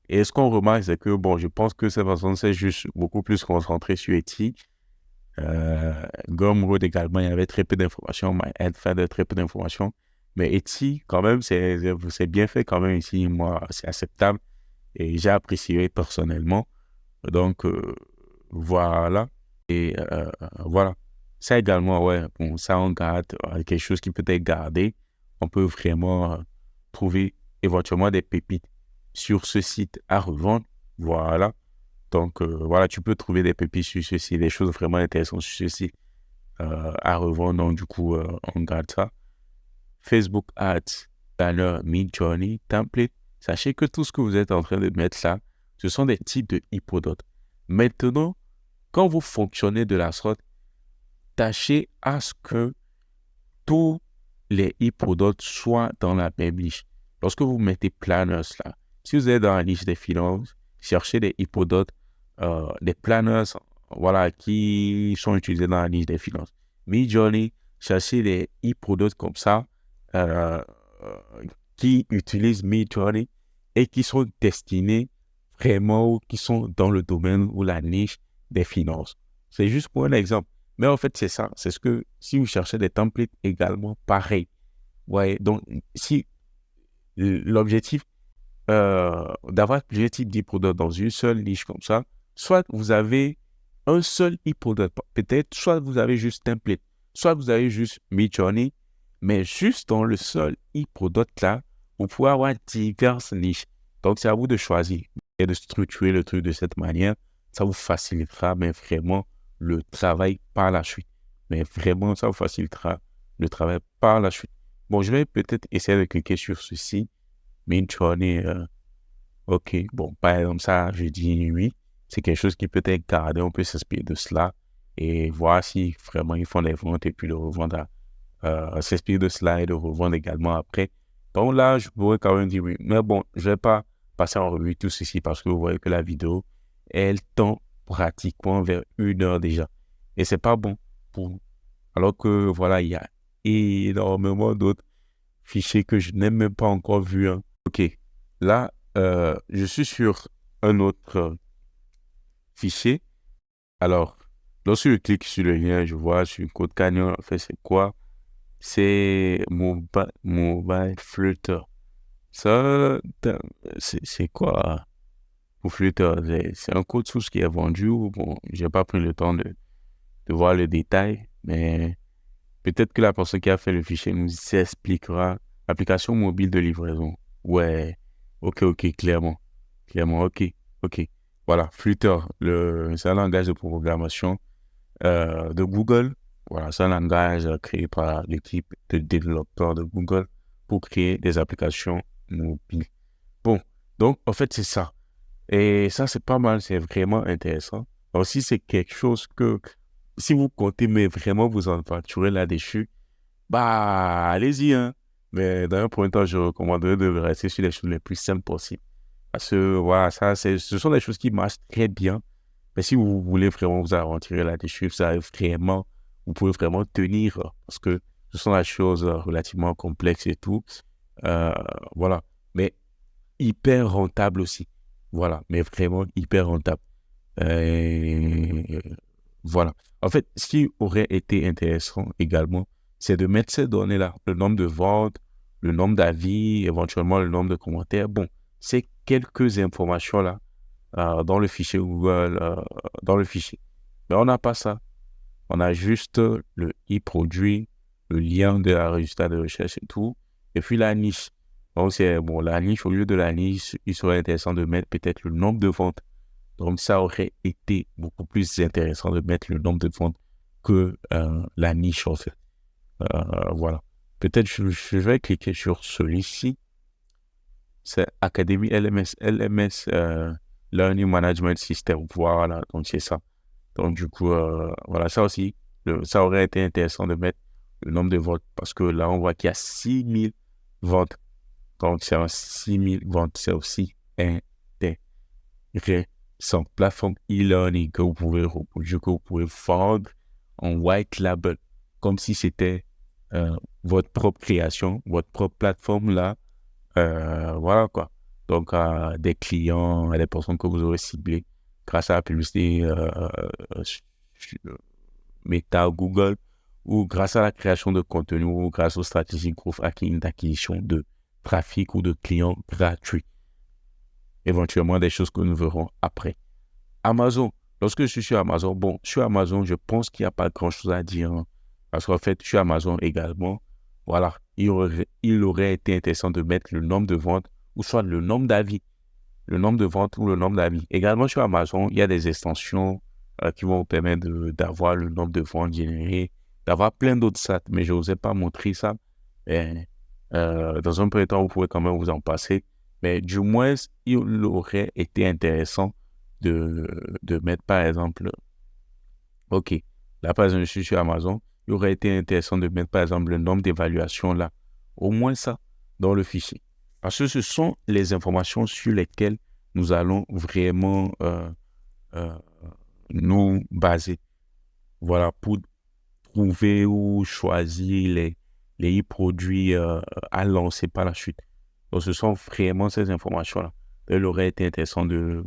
Et ce qu'on remarque, c'est que, bon, je pense que cette personne s'est juste beaucoup plus concentrée sur Etsy. Gumroad également, il y avait très peu d'informations. My Ad Finder, très peu d'informations. Mais Etsy, quand même, c'est bien fait quand même ici. Moi, c'est acceptable et j'ai apprécié personnellement. Donc, voilà. Et voilà. Ça également, ouais, bon, ça on garde quelque chose qui peut être gardé. On peut vraiment trouver éventuellement des pépites sur ce site à revendre. Voilà. Donc, voilà, tu peux trouver des pépites sur ce site, des choses vraiment intéressantes sur ce site à revendre. Donc, du coup, on garde ça. Facebook Ads, Banner, Midjourney, Template. Sachez que tout ce que vous êtes en train de mettre là, ce sont des types de e-products. Maintenant, quand vous fonctionnez de la sorte, tâchez à ce que tous les e-products soient dans la même niche. Lorsque vous mettez planners là, si vous êtes dans la niche des finances, cherchez des e-products, des planners, voilà, qui sont utilisés dans la niche des finances. Midjourney, cherchez des e-products comme ça, euh, qui utilisent Midjourney et qui sont destinés vraiment ou qui sont dans le domaine ou la niche des finances. C'est juste pour un exemple. Mais en fait, c'est ça. C'est ce que, si vous cherchez des templates également, pareil. Ouais, donc, si l'objectif d'avoir plusieurs types d'e-products dans une seule niche comme ça, soit vous avez un seul e-product, peut-être, soit vous avez juste template, soit vous avez juste Midjourney, mais juste dans le seul e-product là, vous pouvez avoir diverses niches. Donc, c'est à vous de choisir et de structurer le truc de cette manière. Ça vous facilitera, mais vraiment, le travail par la suite. Mais vraiment, ça vous facilitera le travail par la suite. Bon, je vais peut-être essayer de cliquer sur ceci. Midjourney, ok, bon, par exemple, ça, je dis oui. C'est quelque chose qui peut être gardé, on peut s'inspirer de cela et voir si vraiment ils font des ventes et puis le revendre, s'inspirer de cela et de revendre également après. Donc là, je pourrais quand même dire oui. Mais bon, je ne vais pas passer en revue tout ceci parce que vous voyez que la vidéo, elle tend pratiquement vers 1 heure déjà. Et c'est pas bon pour... Alors que voilà, il y a énormément d'autres fichiers que je n'ai même pas encore vus, hein. Ok, là, je suis sur un autre fichier. Alors, lorsque je clique sur le lien, je vois sur Code Canyon, en fait, c'est quoi? C'est Mobile Flutter. Ça, c'est quoi pour Flutter? C'est un code source qui est vendu. Bon, j'ai pas pris le temps de voir le détail, mais peut-être que la personne qui a fait le fichier nous expliquera. Application mobile de livraison. Ouais, ok, clairement, ok. Voilà, Flutter, c'est un langage de programmation de Google. Voilà, c'est un langage créé par l'équipe de développeurs de Google pour créer des applications mobiles. Bon, donc en fait, c'est ça. Et ça, c'est pas mal, c'est vraiment intéressant. Aussi, c'est quelque chose que, si vous comptez, mais vraiment vous en facturer là-dessus, bah, allez-y, hein. Mais dans un premier temps, je recommanderais de rester sur les choses les plus simples possibles. Parce que, voilà, ce sont des choses qui marchent très bien. Mais si vous voulez vraiment vous aventurer là-dessus, vous pouvez vraiment tenir, parce que ce sont des choses relativement complexes et tout. Euh, voilà. Mais hyper rentable aussi. Voilà. Mais vraiment hyper rentable. Euh, voilà. En fait, ce qui aurait été intéressant également, c'est de mettre ces données-là, le nombre de ventes, le nombre d'avis, éventuellement le nombre de commentaires. Bon, c'est quelques informations-là dans le fichier Google, dans le fichier. Mais on n'a pas ça. On a juste le e-produit, le lien de la résultat de recherche et tout, et puis la niche. Donc, c'est bon, la niche, au lieu de la niche, il serait intéressant de mettre peut-être le nombre de ventes. Donc, ça aurait été beaucoup plus intéressant de mettre le nombre de ventes que la niche, en fait. Voilà. Peut-être je vais cliquer sur celui-ci. C'est Academy LMS Learning Management System. Voilà, donc c'est ça. Donc, du coup, voilà, ça aussi, ça aurait été intéressant de mettre le nombre de ventes parce que là, on voit qu'il y a 6000 ventes. Donc, c'est un 6000 ventes. C'est aussi intéressant. Plateforme e-learning que vous pouvez reproduire, que vous pouvez vendre en white label, comme si c'était votre propre création, votre propre plateforme là. Voilà quoi. Donc, à des clients, à des personnes que vous aurez ciblées grâce à la publicité Meta, Google, ou grâce à la création de contenu, ou grâce aux stratégies growth hacking d'acquisition de trafic ou de clients gratuits. Éventuellement, des choses que nous verrons après. Amazon. Lorsque je suis sur Amazon, bon, sur Amazon, je pense qu'il n'y a pas grand-chose à dire, hein, parce qu'en fait, sur Amazon également, voilà, il aurait été intéressant de mettre le nombre de ventes ou soit le nombre d'avis. Le nombre de ventes ou le nombre d'avis. Également sur Amazon, il y a des extensions qui vont vous permettre d'avoir le nombre de ventes générées, d'avoir plein d'autres stats, mais je n'osais pas montrer ça. Et, dans un premier temps, vous pouvez quand même vous en passer. Mais du moins, il aurait été intéressant de mettre, par exemple, OK, là, par exemple, je suis sur Amazon, il aurait été intéressant de mettre, par exemple, le nombre d'évaluations là. Au moins ça dans le fichier. Parce que ce sont les informations sur lesquelles nous allons vraiment euh, nous baser. Voilà, pour trouver ou choisir les e-produits à lancer par la suite. Donc, ce sont vraiment ces informations-là. Il aurait été intéressant de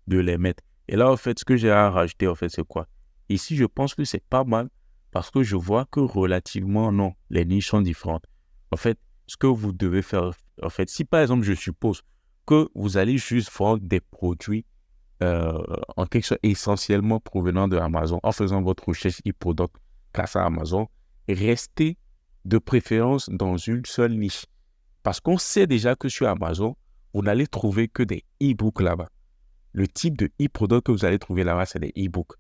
les mettre. Et là, en fait, ce que j'ai à rajouter, en fait, c'est quoi? Ici, je pense que c'est pas mal parce que je vois que relativement, non, les niches sont différentes. En fait, ce que vous devez faire, en fait, si par exemple, je suppose que vous allez juste vendre des produits en quelque sorte essentiellement provenant de Amazon, en faisant votre recherche e-product grâce à Amazon, restez de préférence dans une seule niche. Parce qu'on sait déjà que sur Amazon, vous n'allez trouver que des e-books là-bas. Le type de e-product que vous allez trouver là-bas, c'est des e-books.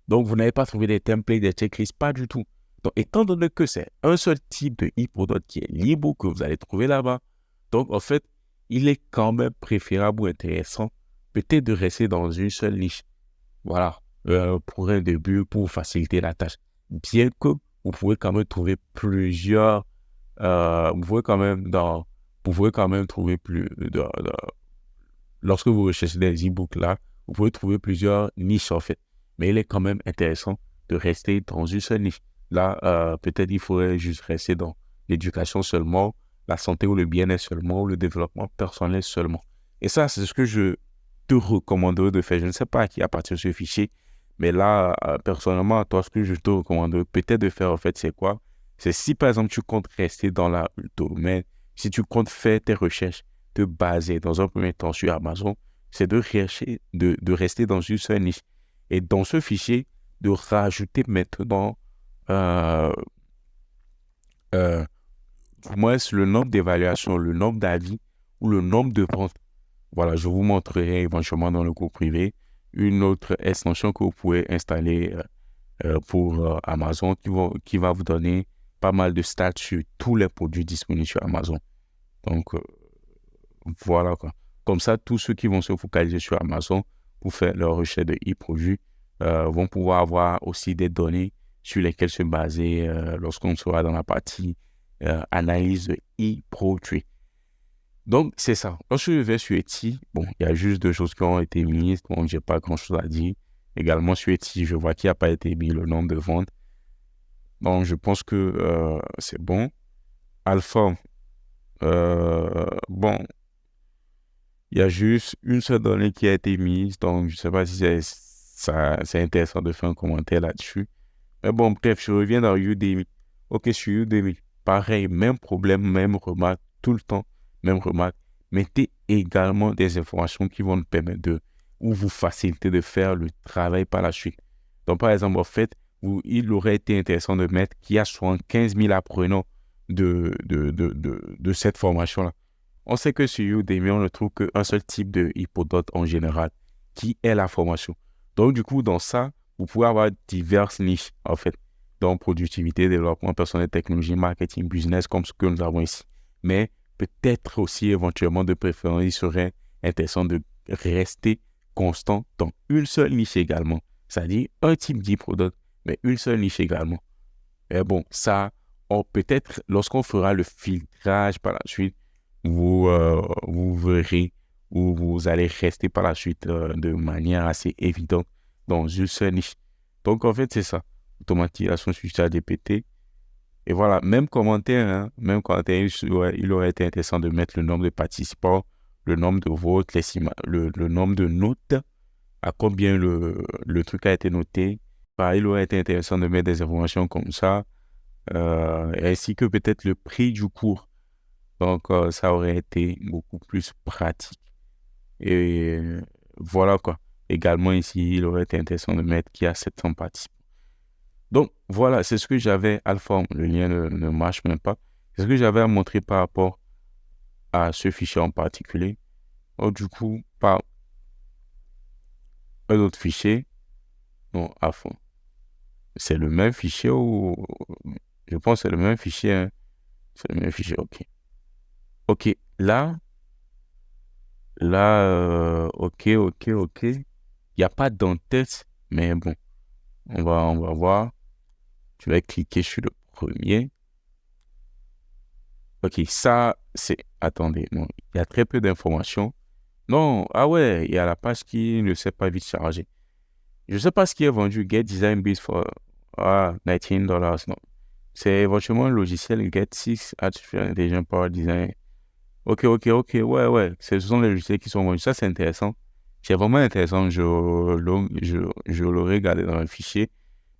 Donc, vous n'allez pas trouver des templates, des checklists, pas du tout. Donc, étant donné que c'est un seul type de e-product qui est l'e-book que vous allez trouver là-bas, donc, en fait, il est quand même préférable ou intéressant peut-être de rester dans une seule niche. Voilà, pour un début, pour faciliter la tâche. Bien que vous pouvez quand même trouver plusieurs, vous pouvez quand même trouver lorsque vous recherchez des e-books là, vous pouvez trouver plusieurs niches en fait. Mais il est quand même intéressant de rester dans une seule niche. Là, peut-être il faudrait juste rester dans l'éducation seulement, la santé ou le bien-être seulement, ou le développement personnel seulement. Et ça, c'est ce que je te recommanderais de faire. Je ne sais pas à qui appartient ce fichier, mais là, personnellement, à toi, ce que je te recommanderais peut-être de faire, en fait, c'est quoi? C'est si, par exemple, tu comptes rester dans le domaine, si tu comptes faire tes recherches, te baser dans un premier temps sur Amazon, c'est de rester dans une seule niche. Et dans ce fichier, de rajouter maintenant euh, euh, moi, c'est le nombre d'évaluations, le nombre d'avis ou le nombre de ventes. Voilà, je vous montrerai éventuellement dans le cours privé une autre extension que vous pouvez installer pour Amazon qui va vous donner pas mal de stats sur tous les produits disponibles sur Amazon. Donc, voilà quoi. Comme ça, tous ceux qui vont se focaliser sur Amazon pour faire leur recherche de e-produits vont pouvoir avoir aussi des données sur lesquelles se baser lorsqu'on sera dans la partie analyse de e-produits. Donc, c'est ça. Lorsque je vais sur Etsy, bon, il y a juste deux choses qui ont été mises. Bon, j'ai pas grand-chose à dire. Également, sur Etsy, je vois qu'il n'y a pas été mis le nombre de ventes. Donc, je pense que c'est bon. Alpha, bon, il y a juste une seule donnée qui a été mise. Donc, je ne sais pas si c'est intéressant de faire un commentaire là-dessus. Mais bon, bref, je reviens dans Udemy. Ok, sur Udemy, pareil, même problème, même remarque, tout le temps, même remarque. Mettez également des informations qui vont nous permettre ou vous faciliter de faire le travail par la suite. Donc, par exemple, en fait, il aurait été intéressant de mettre qu'il y a 75 000 apprenants de cette formation-là. On sait que sur Udemy, on ne trouve qu'un seul type de hypodote en général, qui est la formation. Donc, du coup, dans ça, vous pouvez avoir diverses niches, en fait, dans productivité, développement personnel, technologie, marketing, business, comme ce que nous avons ici. Mais peut-être aussi, éventuellement, de préférence, il serait intéressant de rester constant dans une seule niche également. C'est-à-dire un type d'e-product, mais une seule niche également. Et bon, ça, peut-être, lorsqu'on fera le filtrage par la suite, vous verrez où vous allez rester par la suite de manière assez évidente dans une seule niche. Donc, en fait, c'est ça. Automatisation sur ChatGPT. Et voilà, même commentaire, hein, même commentaire, il aurait été intéressant de mettre le nombre de participants, le nombre de votes, le nombre de notes, à combien le truc a été noté. Bah, il aurait été intéressant de mettre des informations comme ça, ainsi que peut-être le prix du cours. Donc, ça aurait été beaucoup plus pratique. Et voilà quoi. Également ici, il aurait été intéressant de mettre qu'il y a 700 participants. Donc, voilà, c'est ce que j'avais à le forme. Le lien ne marche même pas. C'est ce que j'avais à montrer par rapport à ce fichier en particulier. Donc, du coup, par un autre fichier, non, à fond. C'est le même fichier ou... Je pense que c'est le même fichier. Hein. C'est le même fichier, ok. Ok, ok. Il n'y a pas d'entête, mais bon, on va voir. Je vais cliquer sur le premier. Ok, ça, c'est... Attendez, non, il y a très peu d'informations. Non, ah ouais, il y a la page qui ne s'est pas vite chargée. Je ne sais pas ce qui est vendu. Get Design Base for $19. Non. C'est éventuellement un logiciel Get 6 Artificial Intelligence Power Design. Ok, ouais. Ce sont les logiciels qui sont vendus. Ça, c'est intéressant. C'est vraiment intéressant. Je l'aurais regardé dans un fichier.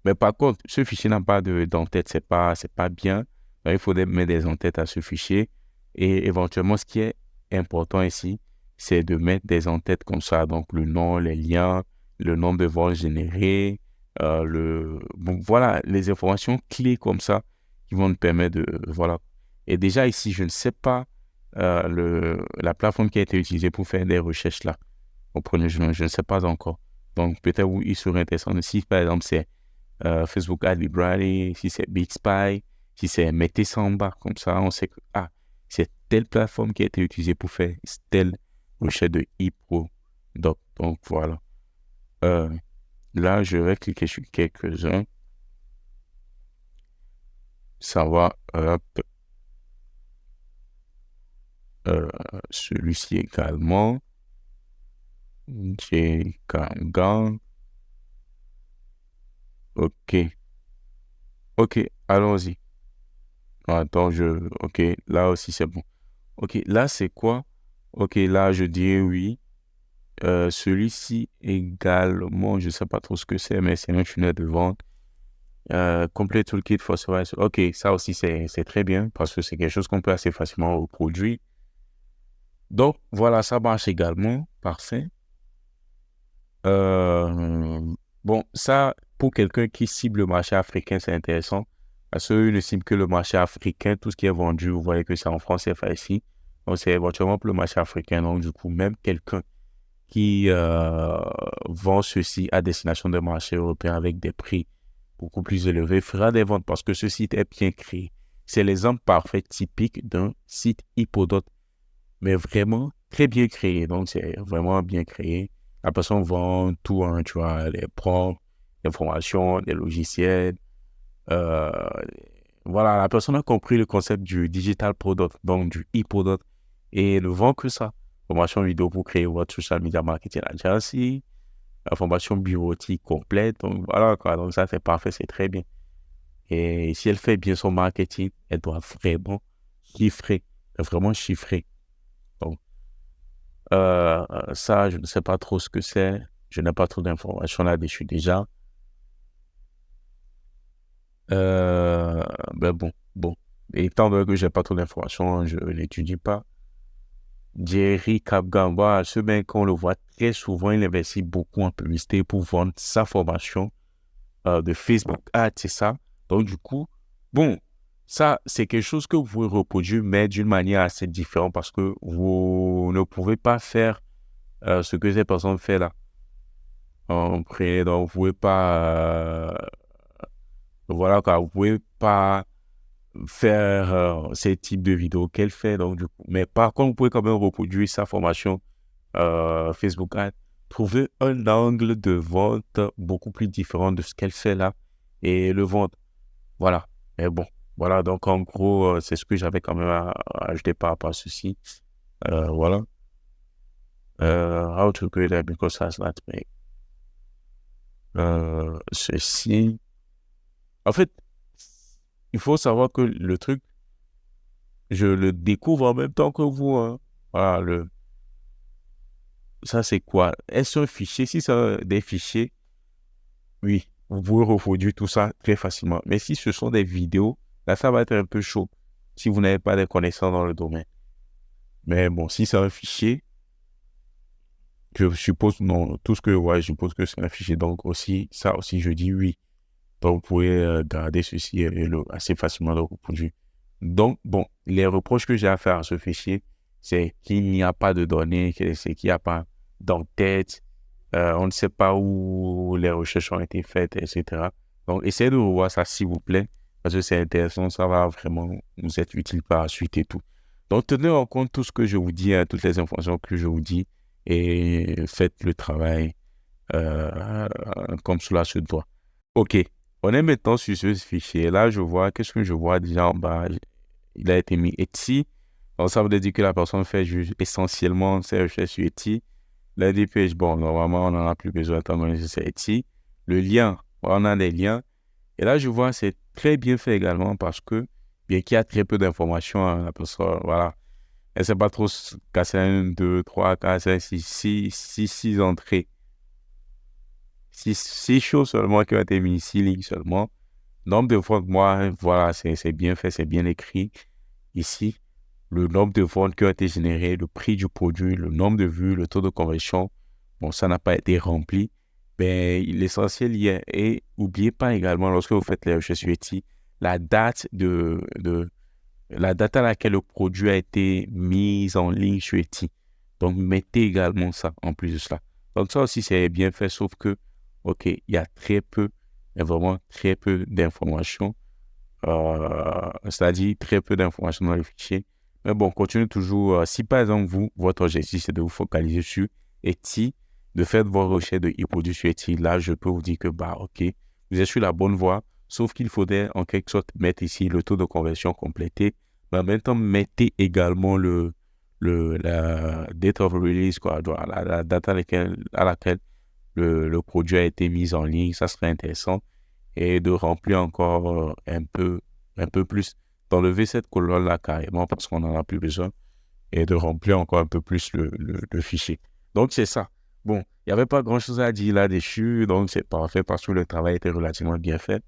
Mais par contre, ce fichier n'a pas d'entête. C'est pas bien. Donc, il faudrait mettre des entêtes à ce fichier. Et éventuellement, ce qui est important ici, c'est de mettre des entêtes comme ça. Donc, le nom, les liens, le nombre de vols générés, bon, voilà, les informations clés comme ça qui vont nous permettre de... Voilà. Et déjà ici, je ne sais pas la plateforme qui a été utilisée pour faire des recherches là. Je ne sais pas encore. Donc, peut-être où il serait intéressant. Si, par exemple, c'est Facebook Ad Library, si c'est Bixby, si c'est mettez ça en bas, comme ça, on sait que c'est telle plateforme qui a été utilisée pour faire telle recherche de e-pro. Donc, voilà. Là, je vais cliquer sur quelques-uns. Ça va, hop. Celui-ci également. J'ai Kangan. Ok, allons-y. Attends, ok, là aussi c'est bon. Ok, là c'est quoi? Ok, là je dis oui. Celui-ci également, je ne sais pas trop ce que c'est, mais c'est un tunnel de vente. Complete Toolkit for Service. Ok, ça aussi c'est très bien parce que c'est quelque chose qu'on peut assez facilement reproduire. Donc voilà, ça marche également. Parfait. Bon, ça, pour quelqu'un qui cible le marché africain, c'est intéressant. Parce qu'il ne cible que le marché africain, tout ce qui est vendu, vous voyez que c'est en France CFA ici. Donc, c'est éventuellement pour le marché africain. Donc, du coup, même quelqu'un qui vend ceci à destination des marchés européens avec des prix beaucoup plus élevés fera des ventes parce que ce site est bien créé. C'est l'exemple parfait, typique d'un site Hippodot, mais vraiment très bien créé. Donc, c'est vraiment bien créé. La personne vend tout, hein, tu vois, les prompts, les formations, les logiciels. Euh, voilà, la personne a compris le concept du digital product, donc du e-product, et ne vend que ça. Formation vidéo pour créer votre social media marketing agency, la formation bureautique complète. Donc, voilà, quoi. Donc, ça, c'est parfait, c'est très bien. Et si elle fait bien son marketing, elle doit vraiment chiffrer. Donc, ça, je ne sais pas trop ce que c'est. Je n'ai pas trop d'informations là-dessus déjà. Ben bon. Et étant donné que je n'ai pas trop d'informations, je ne l'étudie pas. Jerry Capgamba, ce mec, on le voit très souvent, il investit beaucoup en publicité pour vendre sa formation de Facebook Ads, c'est ça. Donc, du coup, bon, ça, c'est quelque chose que vous pouvez reproduire, mais d'une manière assez différente parce que vous ne pouvez pas faire ce que ces personnes font là. Donc, vous pouvez pas, voilà quoi, vous pouvez pas faire ces types de vidéos qu'elle fait. Donc, du coup, mais par contre, vous pouvez quand même reproduire sa formation Facebook Ads, trouver un angle de vente beaucoup plus différent de ce qu'elle fait là et le vendre. Voilà. Mais bon, voilà. Donc, en gros, c'est ce que j'avais quand même à ajouter par rapport à ceci. Voilà. How to create a microsite that make. Ceci. En fait, il faut savoir que le truc, je le découvre en même temps que vous. Hein. Voilà, ça c'est quoi? Est-ce un fichier? Si c'est des fichiers, oui, vous pouvez reproduire tout ça très facilement. Mais si ce sont des vidéos, là, ça va être un peu chaud si vous n'avez pas de connaissances dans le domaine. Mais bon, si c'est un fichier, je suppose, non, tout ce que je suppose que c'est un fichier. Donc aussi, ça aussi, je dis oui. Donc vous pouvez garder ceci et assez facilement le reproduire. Donc, bon, les reproches que j'ai à faire à ce fichier, c'est qu'il n'y a pas de données, c'est qu'il n'y a pas d'entête, on ne sait pas où les recherches ont été faites, etc. Donc, essayez de revoir ça, s'il vous plaît, parce que c'est intéressant, ça va vraiment nous être utile par la suite et tout. Donc, tenez en compte tout ce que je vous dis, hein, toutes les informations que je vous dis, et faites le travail comme cela se doit. Ok, On est maintenant sur ce fichier. Là, je vois, qu'est-ce que je vois déjà en bas? Il a été mis Etsy. Donc, ça veut dire que la personne fait essentiellement ses recherches sur Etsy. Landing page, bon, normalement, on n'en a plus besoin étant donné que c'est Etsy. Le lien, on a des liens. Et là, je vois, c'est très bien fait également parce que, bien qu'il y a très peu d'informations, hein, la personne, voilà, elle ne sait pas trop casser 1, 2, 3, 4, 5, 6 entrées. 6 choses seulement qui ont été mises, 6 lignes seulement. Nombre de ventes, moi, voilà, c'est bien fait, c'est bien écrit ici. Le nombre de ventes qui ont été générées, le prix du produit, le nombre de vues, le taux de conversion. Bon, ça n'a pas été rempli. Ben, l'essentiel y est. Et n'oubliez pas également, lorsque vous faites les recherches sur Etsy, la date la date à laquelle le produit a été mis en ligne sur Etsy. Donc, mettez également ça en plus de cela. Donc, ça aussi, c'est bien fait, sauf que, OK, il y a très peu, il y a vraiment très peu d'informations, c'est-à-dire très peu d'informations dans les fichiers. Mais bon, continuez toujours. Si par exemple, votre objectif, c'est de vous focaliser sur Etsy, de faire vos recherches de e-produits sur Etsy, là, je peux vous dire que, bah, OK, vous êtes sur la bonne voie, sauf qu'il faudrait en quelque sorte mettre ici le taux de conversion complété. Mais en même temps, mettez également la date of release, quoi, la date à laquelle le produit a été mis en ligne, ça serait intéressant. Et de remplir encore un peu plus, d'enlever cette colonne-là carrément parce qu'on n'en a plus besoin et de remplir encore un peu plus le fichier. Donc, c'est ça. Bon, il n'y avait pas grand-chose à dire là-dessus, donc c'est parfait parce que le travail était relativement bien fait.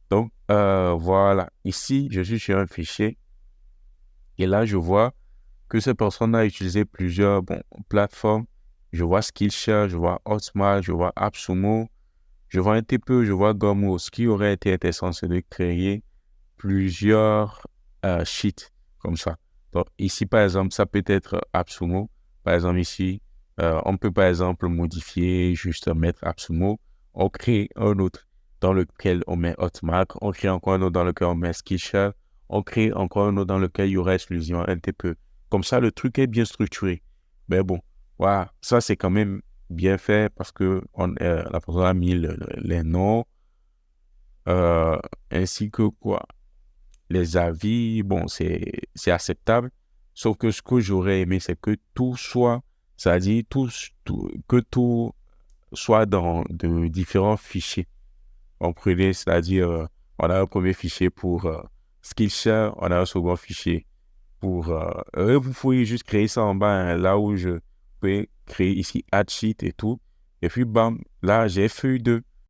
Donc, voilà. Ici, je suis sur un fichier et là, je vois que cette personne a utilisé plusieurs plateformes. Je vois Skillshare, je vois Hotmart, je vois AppSumo, je vois un petit peu, je vois Gumroad. Ce qui aurait été intéressant, c'est de créer plusieurs sheets comme ça. Donc, ici, par exemple, ça peut être AppSumo. Par exemple, ici, on peut, par exemple, modifier, juste mettre AppSumo. On crée un autre dans lequel on met Hotmart. On crée encore un autre dans lequel on met Skillshare. On crée encore un autre dans lequel il y aura exclusion un petit peu. Comme ça, le truc est bien structuré. Mais bon, voilà, ça, c'est quand même bien fait parce que la personne a mis les noms ainsi que quoi les avis, bon, c'est acceptable. Sauf que ce que j'aurais aimé, c'est que tout soit, c'est-à-dire que tout soit dans de différents fichiers. On prenait, c'est-à-dire, on a un premier fichier pour Skillshare, on a un second fichier pour... vous pouvez juste créer ça en bas, hein, là où je peux créer ici Add Sheet et tout. Et puis, bam, là, j'ai feuille 2.